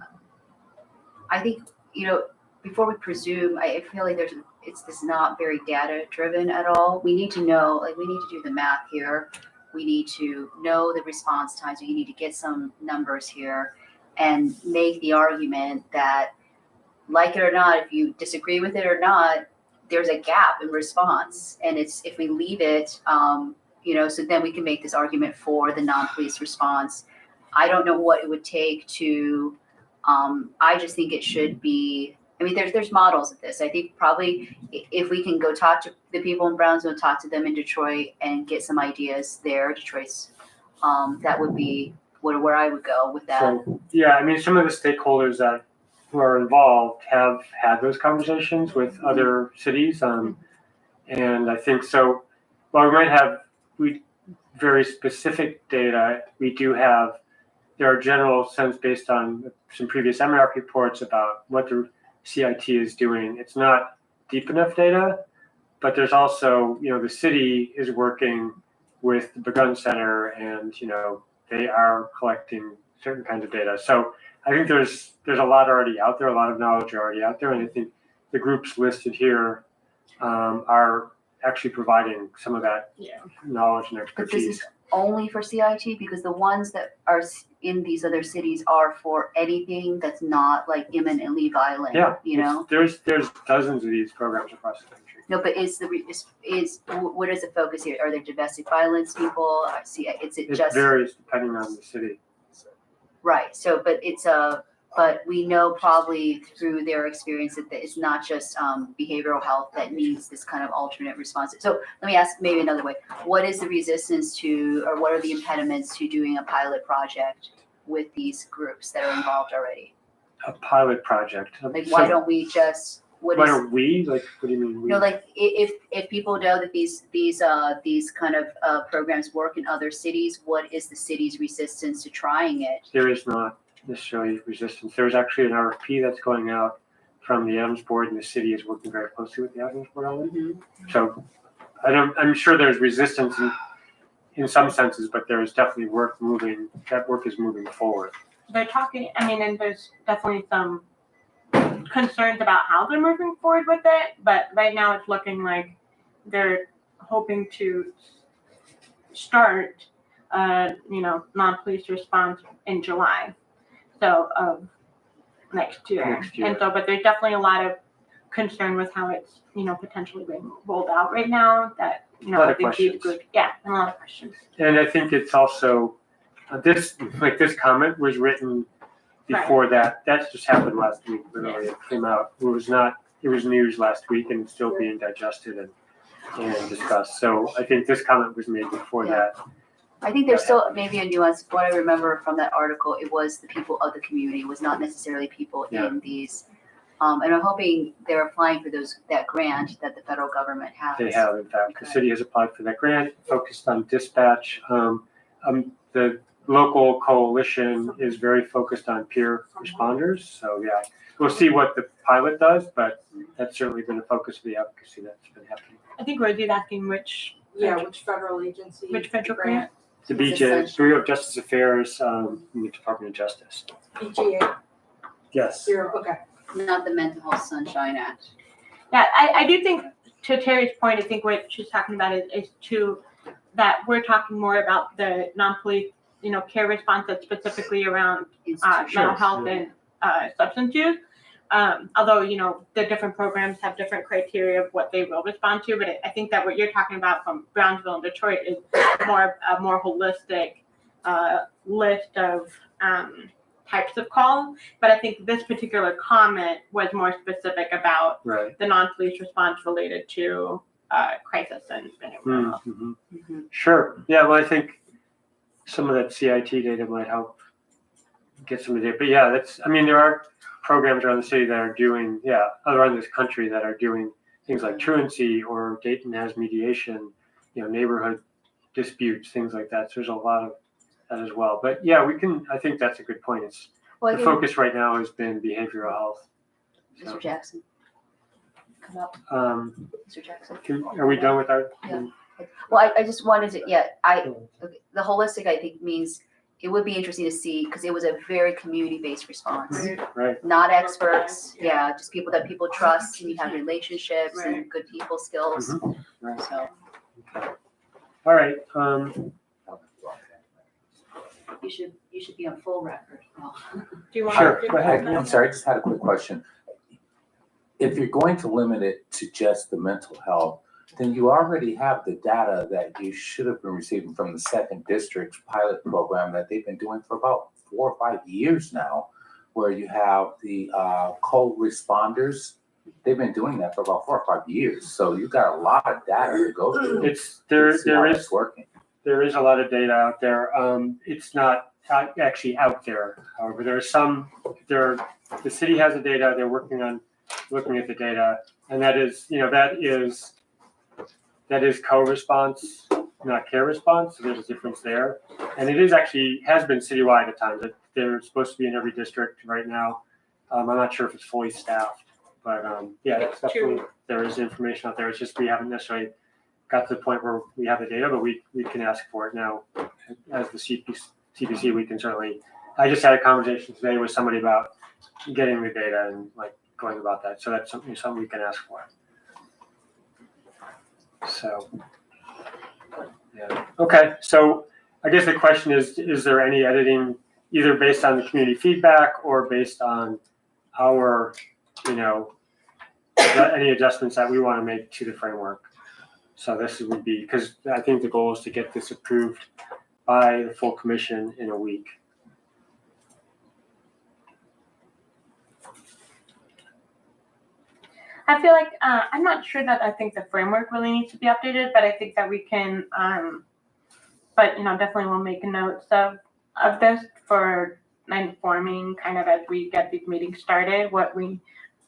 I think, before we presume, I feel like this is not very data driven at all. We need to know, we need to do the math here. We need to know the response times. We need to get some numbers here and make the argument that, like it or not, if you disagree with it or not, there's a gap in response. And if we leave it, so then we can make this argument for the non-police response. I don't know what it would take to, I just think it should be, there's models of this. I think probably if we can go talk to the people in Brownsville, talk to them in Detroit and get some ideas there, Detroit's, that would be where I would go with that. So, some of the stakeholders who are involved have had those conversations with other cities. And I think so, while we might have very specific data, there are general sense based on some previous MRAP reports about what the CIT is doing. It's not deep enough data, but there's also, the city is working with the Begun Center and, they are collecting certain kinds of data. So I think there's a lot already out there, a lot of knowledge already out there. And I think the groups listed here are actually providing some of that knowledge and expertise. But this is only for CIT, because the ones that are in these other cities are for anything that's not like imminently violent. Yeah, there's dozens of these programs across the country. No, but what is the focus here? Are there domestic violence people? It varies depending on the city. Right. So, but we know probably through their experience that it's not just behavioral health that needs this kind of alternate response. So let me ask maybe another way. What is the resistance to, or what are the impediments to doing a pilot project with these groups that are involved already? A pilot project. Why don't we just, why don't we? What do you mean? If people know that these kind of programs work in other cities, what is the city's resistance to trying it? There is not necessarily resistance. There's actually an RFP that's going out from the Adams Board, and the city is working very closely with the Adams Board on it. Mm-hmm. So I'm sure there's resistance in some senses, but there is definitely work is moving forward. They're talking, and there's definitely some concerns about how they're moving forward with it, but right now it's looking like they're hoping to start non-police response in July. So next year. And so, but there's definitely a lot of concerned with how it's, potentially being rolled out right now, that, A lot I of think these questions. groups, yeah, and a lot of questions. And I think it's also, this comment was written before that just happened last week, literally, it came out. It was news last week and it's still being digested and discussed. So I think this comment was made before Yeah. that. I think there's still maybe a nuance. What I remember from that article, it was the people of the community, it was not necessarily people Yeah. in these. And I'm hoping they're applying for that grant that the federal government has. They have, in fact, the Okay. city has applied for that grant, focused on dispatch. The local coalition is very focused on peer responders. So yeah, we'll see what the pilot does, but that's certainly been a focus of the advocacy that's been happening. I think Rosie's asking which federal agency? Which federal grant? The It's BJ, essential. Bureau of Justice Affairs, in the Department of Justice. BGA, Yes. okay. Not the Mental Health Sunshine Act. Yeah, I do think, to Teri's point, I think what she's talking about is that we're talking more about the non-police, care response that's specifically around mental health and substance use. Although, the different programs have different criteria of what they will respond to, but I think that what you're talking about from Brownsville and Detroit is a more holistic list of types of calls. But I think this particular comment was more specific about Right. the non-police response related to crisis and mental health. Mm-hmm. Mhm. Sure. Yeah, well, I think some of that CIT data might help get some of the data. But yeah, there are programs around the city that are doing, around this country that are doing things like truancy, or Dayton has mediation, neighborhood disputes, things like that. So there's a lot of that as well. But yeah, I think that's a good point. It's Well, I the think, focus right now has been behavioral health. Mr. Jackson. Come up, Mr. Jackson. Are we done with our? Yeah. Well, I just wanted to, okay, the holistic, I think, means it would be interesting to see, because it was a very community-based response. Right. Not experts, just people that people trust, and you have relationships and good people skills, Right. so. All right. You should be on full record. Oh. Do you want Sure. to? Go ahead. I'm sorry, I just had a quick question. If you're going to limit it to just the mental health, then you already have the data that you should have been receiving from the second district's pilot program that they've been doing for about 4 or 5 years now, where you have the co-responders. They've been doing that for about 4 or 5 years. So you've got a lot of data to go through. to see how it's working. There is a lot of data out there. It's not actually out there. However, the city has the data. They're working on looking at the data, and that is co-response, not care response. So there's a difference there, and it is actually has been citywide at times. They're supposed to be in every district right now. I'm not sure if it's fully staffed, but that's definitely there is information out there. It's just we haven't necessarily got to the point where we have the data, but we can ask for it now. As the CPC, we can certainly. I just had a conversation today with somebody about getting the data and going about that. So that's something we can ask for. So, yeah. Okay. So I guess the question is there any editing either based on the community feedback or based on our, any adjustments that we want to make to the framework? So this would be, because I think the goal is to get this approved by the full commission in a week. I feel like I'm not sure that I think the framework really needs to be updated, but I think that we can. Definitely we'll make notes of this for informing kind of as we get these meetings started what we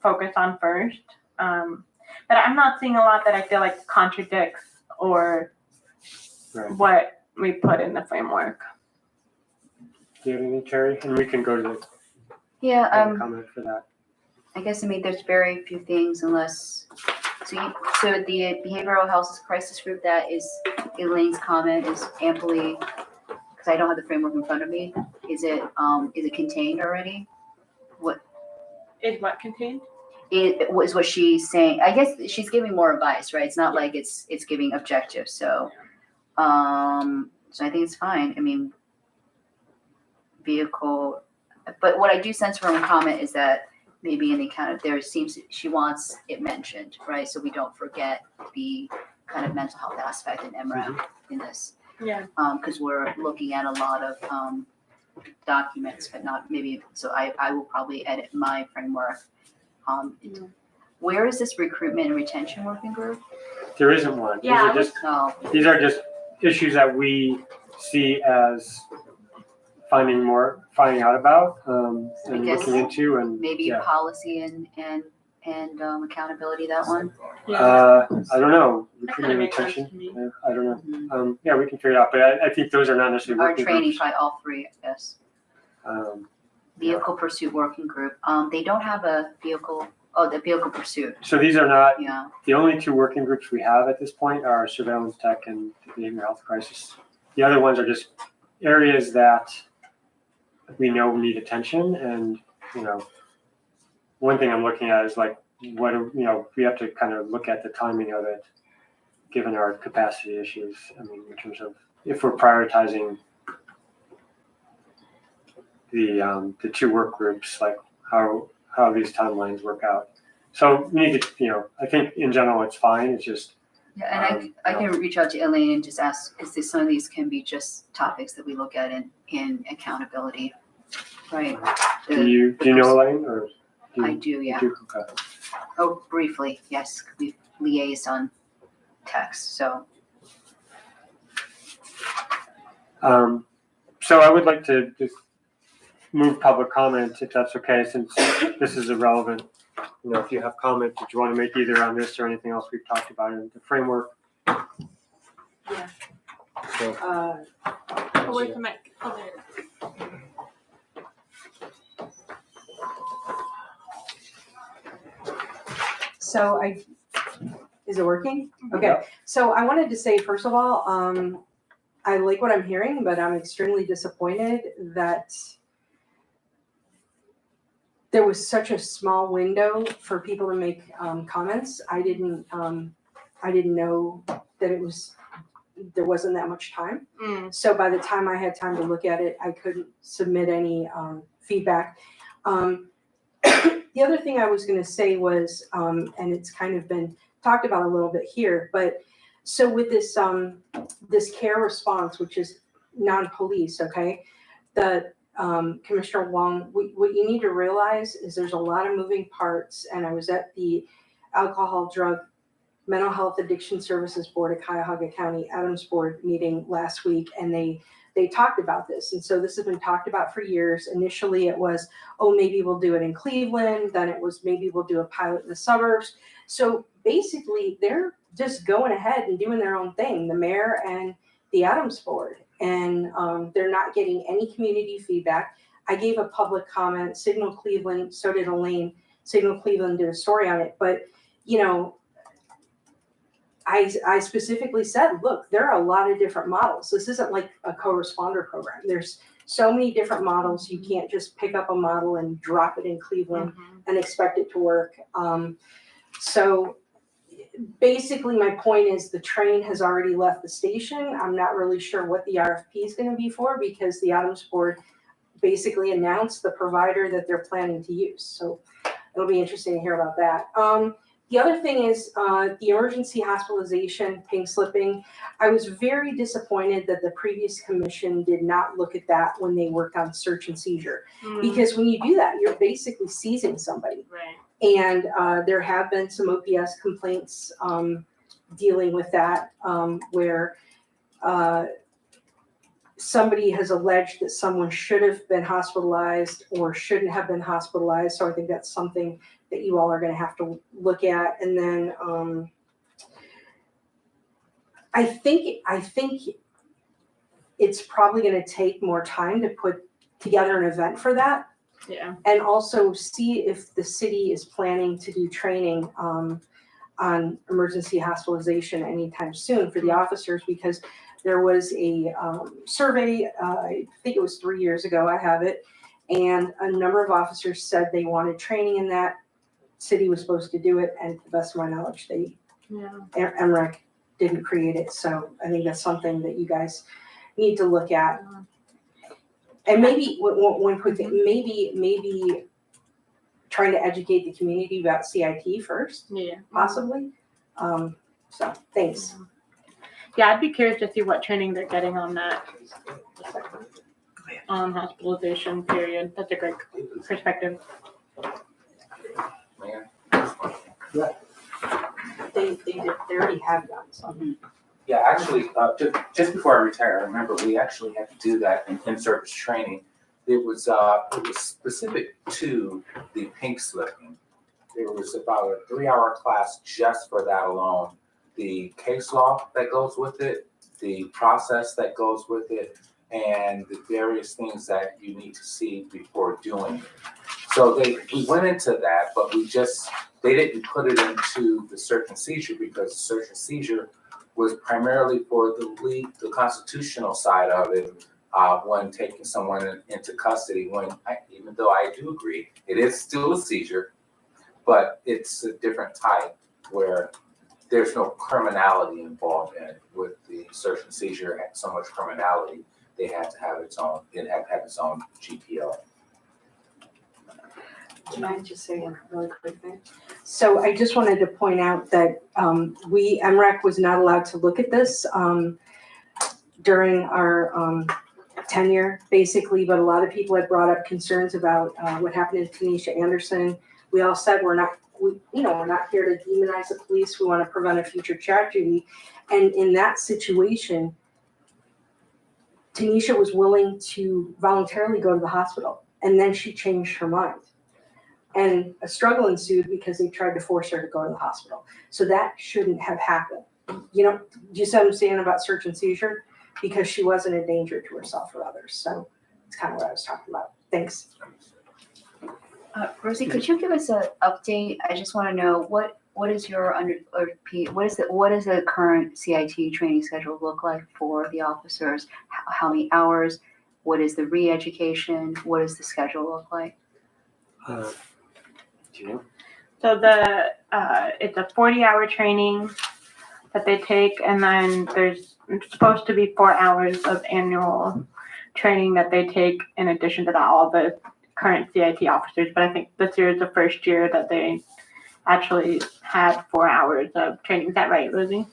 focus on first. But I'm not seeing a lot that I feel like contradicts or what we put in the framework. Do you have anything, Teri? And we can go to the comment for that. I guess, there's very few things unless, so the behavioral health crisis group, that is Elaine's comment is amply, because I don't have the framework in front of me. Is it contained already? Is what contained? It was what she's saying. I guess she's giving more advice, right? It's not like it's giving objectives. So, so I think it's fine. Vehicle, but what I do sense from a comment is that maybe in the account, she wants it mentioned, right? So we don't forget the kind of mental health aspect in MRAP in this. Yeah. Because we're looking at a lot of documents, but not maybe, so I will probably edit my framework. Where is this recruitment and retention working group? There isn't one. Yeah, These are just issues that we see as finding out about, and looking into, and Maybe yeah. policy and accountability, that one? I don't know. That kind of Recruitment makes sense retention. to me. I don't know. Yeah, we can figure it out, but I think those are not necessarily Our working training, groups. probably all three, I guess. Vehicle pursuit working group. They don't have a vehicle, the vehicle pursuit, So these are not, yeah. the only two working groups we have at this point are surveillance tech and the behavioral health crisis. The other ones are just areas that we know need attention, and, one thing I'm looking at is like, we have to kind of look at the timing of it, given our capacity issues. I mean, in terms of if we're prioritizing the two work groups, like how these timelines work out. So we need to, I think in general it's fine. It's just. Yeah, and I can reach out to Elaine and just ask, because some of these can be just topics that we look at in accountability, right? Do you know Elaine, or? I do, yeah. You do? Okay. Oh, briefly, yes, we've liaised on text, so. So I would like to just move public comment, if that's okay, since this is irrelevant. If you have comments that you want to make either on this or anything else we've talked about in the framework. Yeah. So, Where's the mic? Oh, there it is. So is it working? Okay, Yeah. so I wanted to say, first of all, I like what I'm hearing, but I'm extremely disappointed that there was such a small window for people to make comments. I didn't know that there wasn't that much time. So by the time I had time to look at it, I couldn't submit any feedback. The other thing I was going to say was, and it's kind of been talked about a little bit here, but so with this care response, which is non-police, okay, the Commissioner Wang, what you need to realize is there's a lot of moving parts, and I was at the Alcohol, Drug, Mental Health Addiction Services Board of Cuyahoga County Adams Board meeting last week, and they talked about this. And so this has been talked about for years. Initially it was, maybe we'll do it in Cleveland. Then it was, maybe we'll do a pilot in the suburbs. So basically they're just going ahead and doing their own thing, the mayor and the Adams Board. And they're not getting any community feedback. I gave a public comment, Signal Cleveland, so did Elaine. Signal Cleveland did a story on it. But, I specifically said, look, there are a lot of different models. This isn't like a co-responder program. There's so many different models. You can't just pick up a model and drop it in Cleveland and expect it to work. So basically my point is the train has already left the station. I'm not really sure what the RFP is going to be for, because the Adams Board basically announced the provider that they're planning to use. So it'll be interesting to hear about that. The other thing is the emergency hospitalization, pink slipping. I was very disappointed that the previous commission did not look at that when they worked on search and seizure. Because when you do that, you're basically seizing somebody. Right. And there have been some OPS complaints dealing with that, where somebody has alleged that someone should have been hospitalized or shouldn't have been hospitalized. So I think that's something that you all are going to have to look at. And then I think it's probably going to take more time to put together an event for that. Yeah. And also see if the city is planning to do training on emergency hospitalization anytime soon for the officers, because there was a survey, I think it was 3 years ago, I have it, and a number of officers said they wanted training in that. City was supposed to do it, and to the best of my knowledge, MREC didn't create it. So I think that's something that you guys need to look at. And maybe one quick thing, maybe trying to educate the community about CIT first, Yeah. possibly. So, thanks. Yeah, I'd be curious to see what training they're getting on that. Hospitalization period. That's a great perspective. Man. They already have done something. Yeah, actually, just before I retire, I remember we actually had to do that in-service training. It was specific to the pink slipping. There was about a 3-hour class just for that alone. The case law that goes with it, the process that goes with it, and the various things that you need to see before doing it. So we went into that, but they didn't put it into the search and seizure because the search and seizure was primarily for the constitutional side of it, when taking someone into custody, even though I do agree, it is still a seizure, but it's a different type where there's no criminality involved in it. With the search and seizure, it had so much criminality, it had to have its own GPO. Can I just say a really quick thing? So I just wanted to point out that MRAC was not allowed to look at this during our tenure, basically, but a lot of people had brought up concerns about what happened to Tanisha Anderson. We all said we're not here to demonize the police. We want to prevent a future tragedy. And in that situation, Tanisha was willing to voluntarily go to the hospital, and then she changed her mind. And a struggle ensued because they tried to force her to go to the hospital. So that shouldn't have happened. Do you see what I'm saying about search and seizure? Because she wasn't a danger to herself or others. So it's kind of what I was talking about. Thanks. Rosie, could you give us an update? I just want to know what is your what is the current CIT training schedule look like for the officers? How many hours? What is the re-education? What does the schedule look like? Do you know? So it's a 40-hour training that they take, and then it's supposed to be 4 hours of annual training that they take in addition to that, all the current CIT officers. But I think this year is the first year that they actually had 4 hours of training. Is that right, Rosie?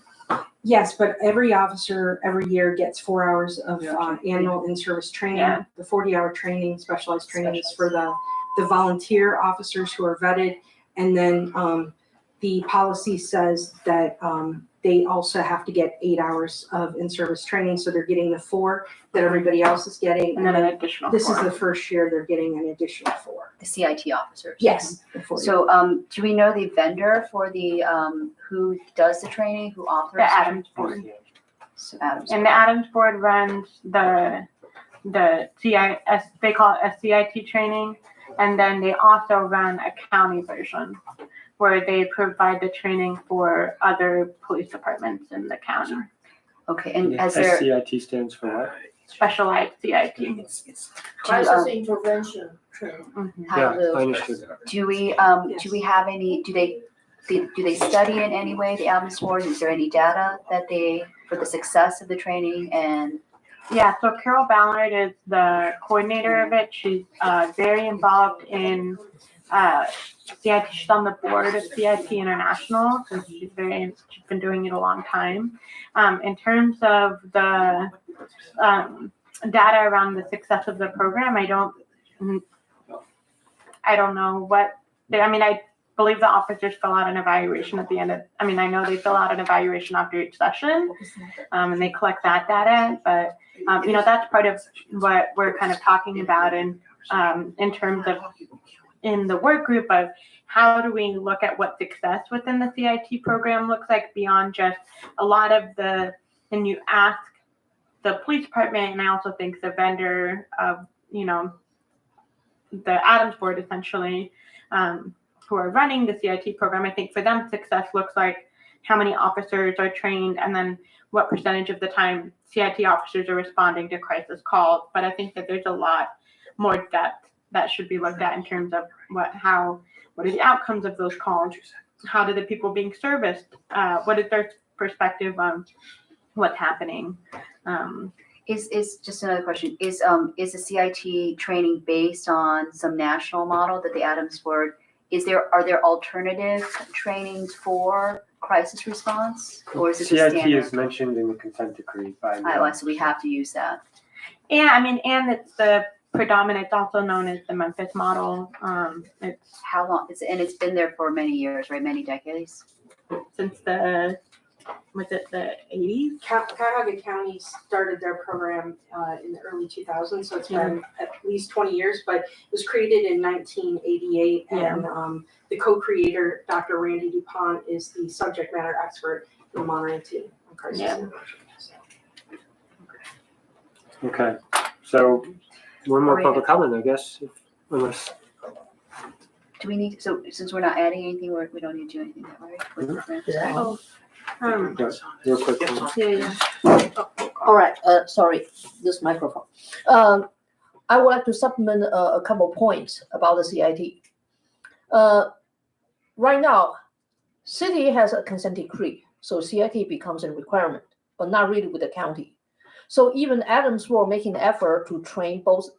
Yes, but every officer every year gets 4 hours of annual in-service training. Yeah. The 40-hour training, specialized training is for the volunteer officers who are vetted. And then the policy says that they also have to get 8 hours of in-service training. So they're getting the 4 that everybody else is getting. And then an additional This 4. is the first year they're getting an additional 4. The CIT officers. Yes. The 40. So do we know the vendor for the who does the training, who authorizes? The Adams Board. So Adams. And the Adams Board runs the CIS, they call it a CIT training, and then they also run a county version where they provide the training for other police departments in the county. Okay, and as there, SCIT stands for what? Specialized CIT. Crisis intervention training. Mhm. Hi, Yeah, Lou. I understood. Do we have any? Do they study in any way the Adams Board? Is there any data that for the success of the training? And Yeah, so Carol Ballard is the coordinator of it. She's very involved in CIT. She's on the board of CIT International, so she's been doing it a long time. In terms of the data around the success of the program, I don't know what. I believe the officers fill out an evaluation at the end of. I know they fill out an evaluation after each session, and they collect that data. But that's part of what we're kind of talking about in terms of in the work group of how do we look at what success within the CIT program looks like beyond just a lot of and you ask the police department, and I also think the vendor of, the Adams Board essentially, who are running the CIT program. I think for them, success looks like how many officers are trained and then what percentage of the time CIT officers are responding to crisis calls. But I think that there's a lot more depth that should be looked at in terms of what are the outcomes of those calls? How do the people being serviced, what is their perspective on what's happening? is just another question. Is the CIT training based on some national model that the Adams Board are there alternative trainings for crisis response? Or is it the CIT standard? is mentioned in the consent decree by Oh, so we have to use that. Yeah, I mean, and it's the predominant, it's also known as the Memphis model. It's How long, it's been there for many years, right, many decades? since the 80s? Cuyahoga County started their program in the early 2000s, so it's been at least 20 years, but it was created in 1988, and the co-creator, Dr. Randy DuPont, is the subject matter expert in the monitoring team on crisis intervention. Okay, so one more public comment, I guess, unless. Do we need, so since we're not adding anything, we don't need to do anything, right? With the grants? Real quick. Yeah. All right, sorry, this microphone. I would like to supplement a couple points about the CIT. Right now, city has a consent decree, so CIT becomes a requirement, but not really with the county. So even Adamsville making an effort to train both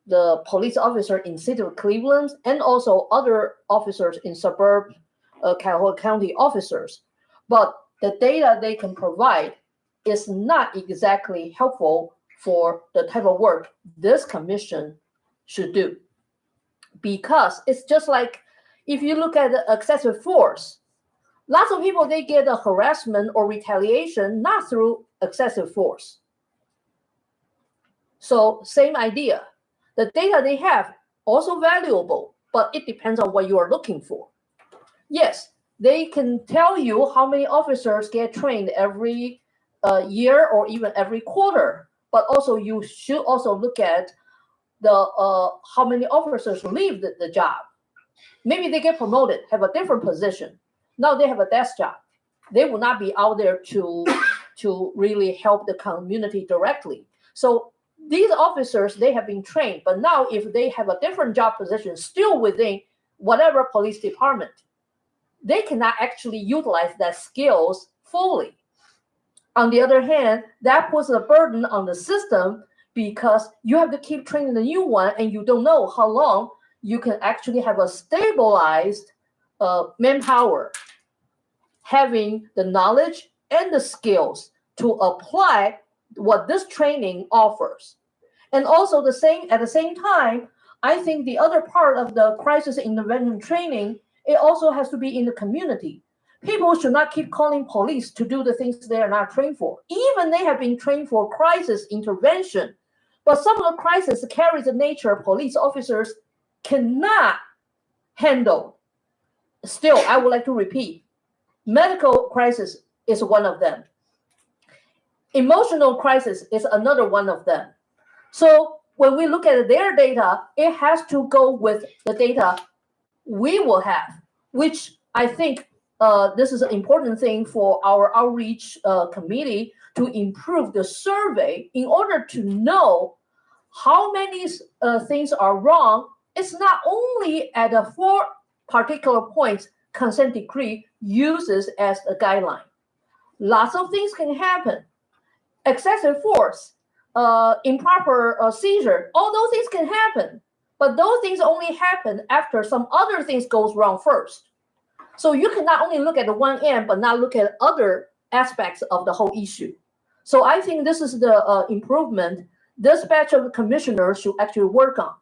the police officer in city of Cleveland and also other officers in suburb Cuyahoga County officers. But the data they can provide is not exactly helpful for the type of work this commission should do. Because it's just like, if you look at the excessive force, lots of people, they get a harassment or retaliation, not through excessive force. So same idea. The data they have also valuable, but it depends on what you are looking for. Yes, they can tell you how many officers get trained every year or even every quarter, but also you should also look at the how many officers leave the job. Maybe they get promoted, have a different position. Now they have a desk job. They will not be out there to really help the community directly. So these officers, they have been trained, but now if they have a different job position still within whatever police department, they cannot actually utilize that skills fully. On the other hand, that puts a burden on the system because you have to keep training the new one and you don't know how long you can actually have a stabilized manpower, having the knowledge and the skills to apply what this training offers. And also at the same time, I think the other part of the crisis intervention training, it also has to be in the community. People should not keep calling police to do the things they are not trained for. Even they have been trained for crisis intervention, but some of the crisis carries the nature police officers cannot handle. Still, I would like to repeat, medical crisis is one of them. Emotional crisis is another one of them. So when we look at their data, it has to go with the data we will have, which I think this is an important thing for our outreach committee to improve the survey in order to know how many things are wrong. It's not only at the 4 particular points consent decree uses as a guideline. Lots of things can happen. Excessive force, improper seizure, all those things can happen. But those things only happen after some other things goes wrong first. So you can not only look at the one end, but not look at other aspects of the whole issue. So I think this is the improvement this batch of commissioners should actually work on.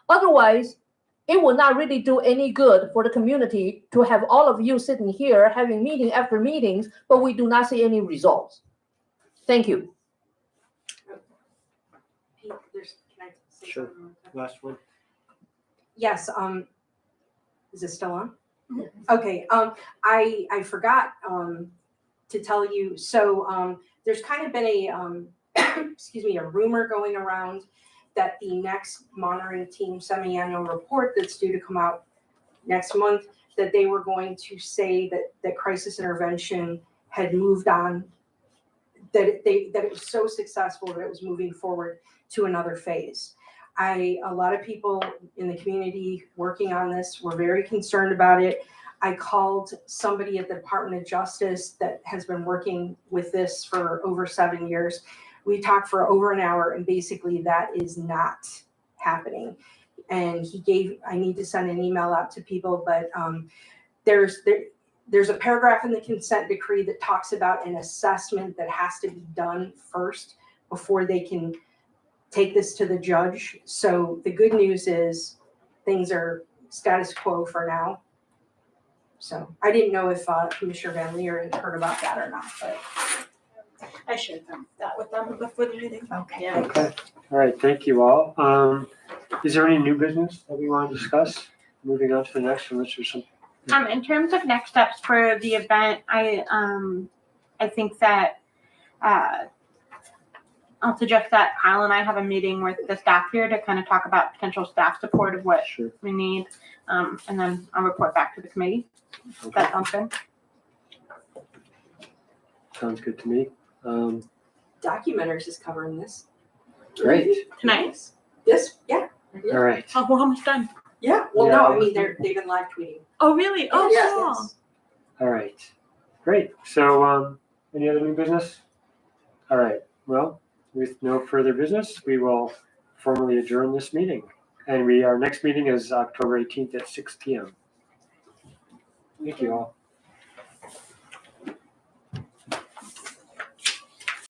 Otherwise, it will not really do any good for the community to have all of you sitting here having meeting after meetings, but we do not see any results. Thank you. Pete, can I say Sure. something? Last one. Yes, is it still on? Okay, I forgot to tell you, so there's kind of been a excuse me, a rumor going around that the next monitoring team semi-annual report that's due to come out next month, that they were going to say that crisis intervention had moved on, that it was so successful that it was moving forward to another phase. A lot of people in the community working on this were very concerned about it. I called somebody at the Department of Justice that has been working with this for over 7 years. We talked for over an hour, and basically that is not happening. and I need to send an email out to people, but there's a paragraph in the consent decree that talks about an assessment that has to be done first before they can take this to the judge. So the good news is things are status quo for now. So I didn't know if Commissioner Van Lier had heard about that or not, but. I shared that with them before the meeting. Okay. Yeah. Okay, all right, thank you all. Is there any new business that we want to discuss? Moving on to the next, unless there's some. In terms of next steps for the event, I think that I'll suggest that Kyle and I have a meeting with the staff here to kind of talk about potential staff support of what Sure. we need, and then I'll report back to the committee. Okay. That sounds good. Sounds good to me. Documenters is covering this. Great. Tonight? This, yeah. All right. Oh, we're almost done. Yeah, well, no, Yeah. I mean, they've been live tweeting. Oh, really? Oh, Yes, cool. yes. All right. Great. So, any other new business? All right. Well, with no further business, we will formally adjourn this meeting. And our next meeting is October 18th at 6 p.m. Thank you all.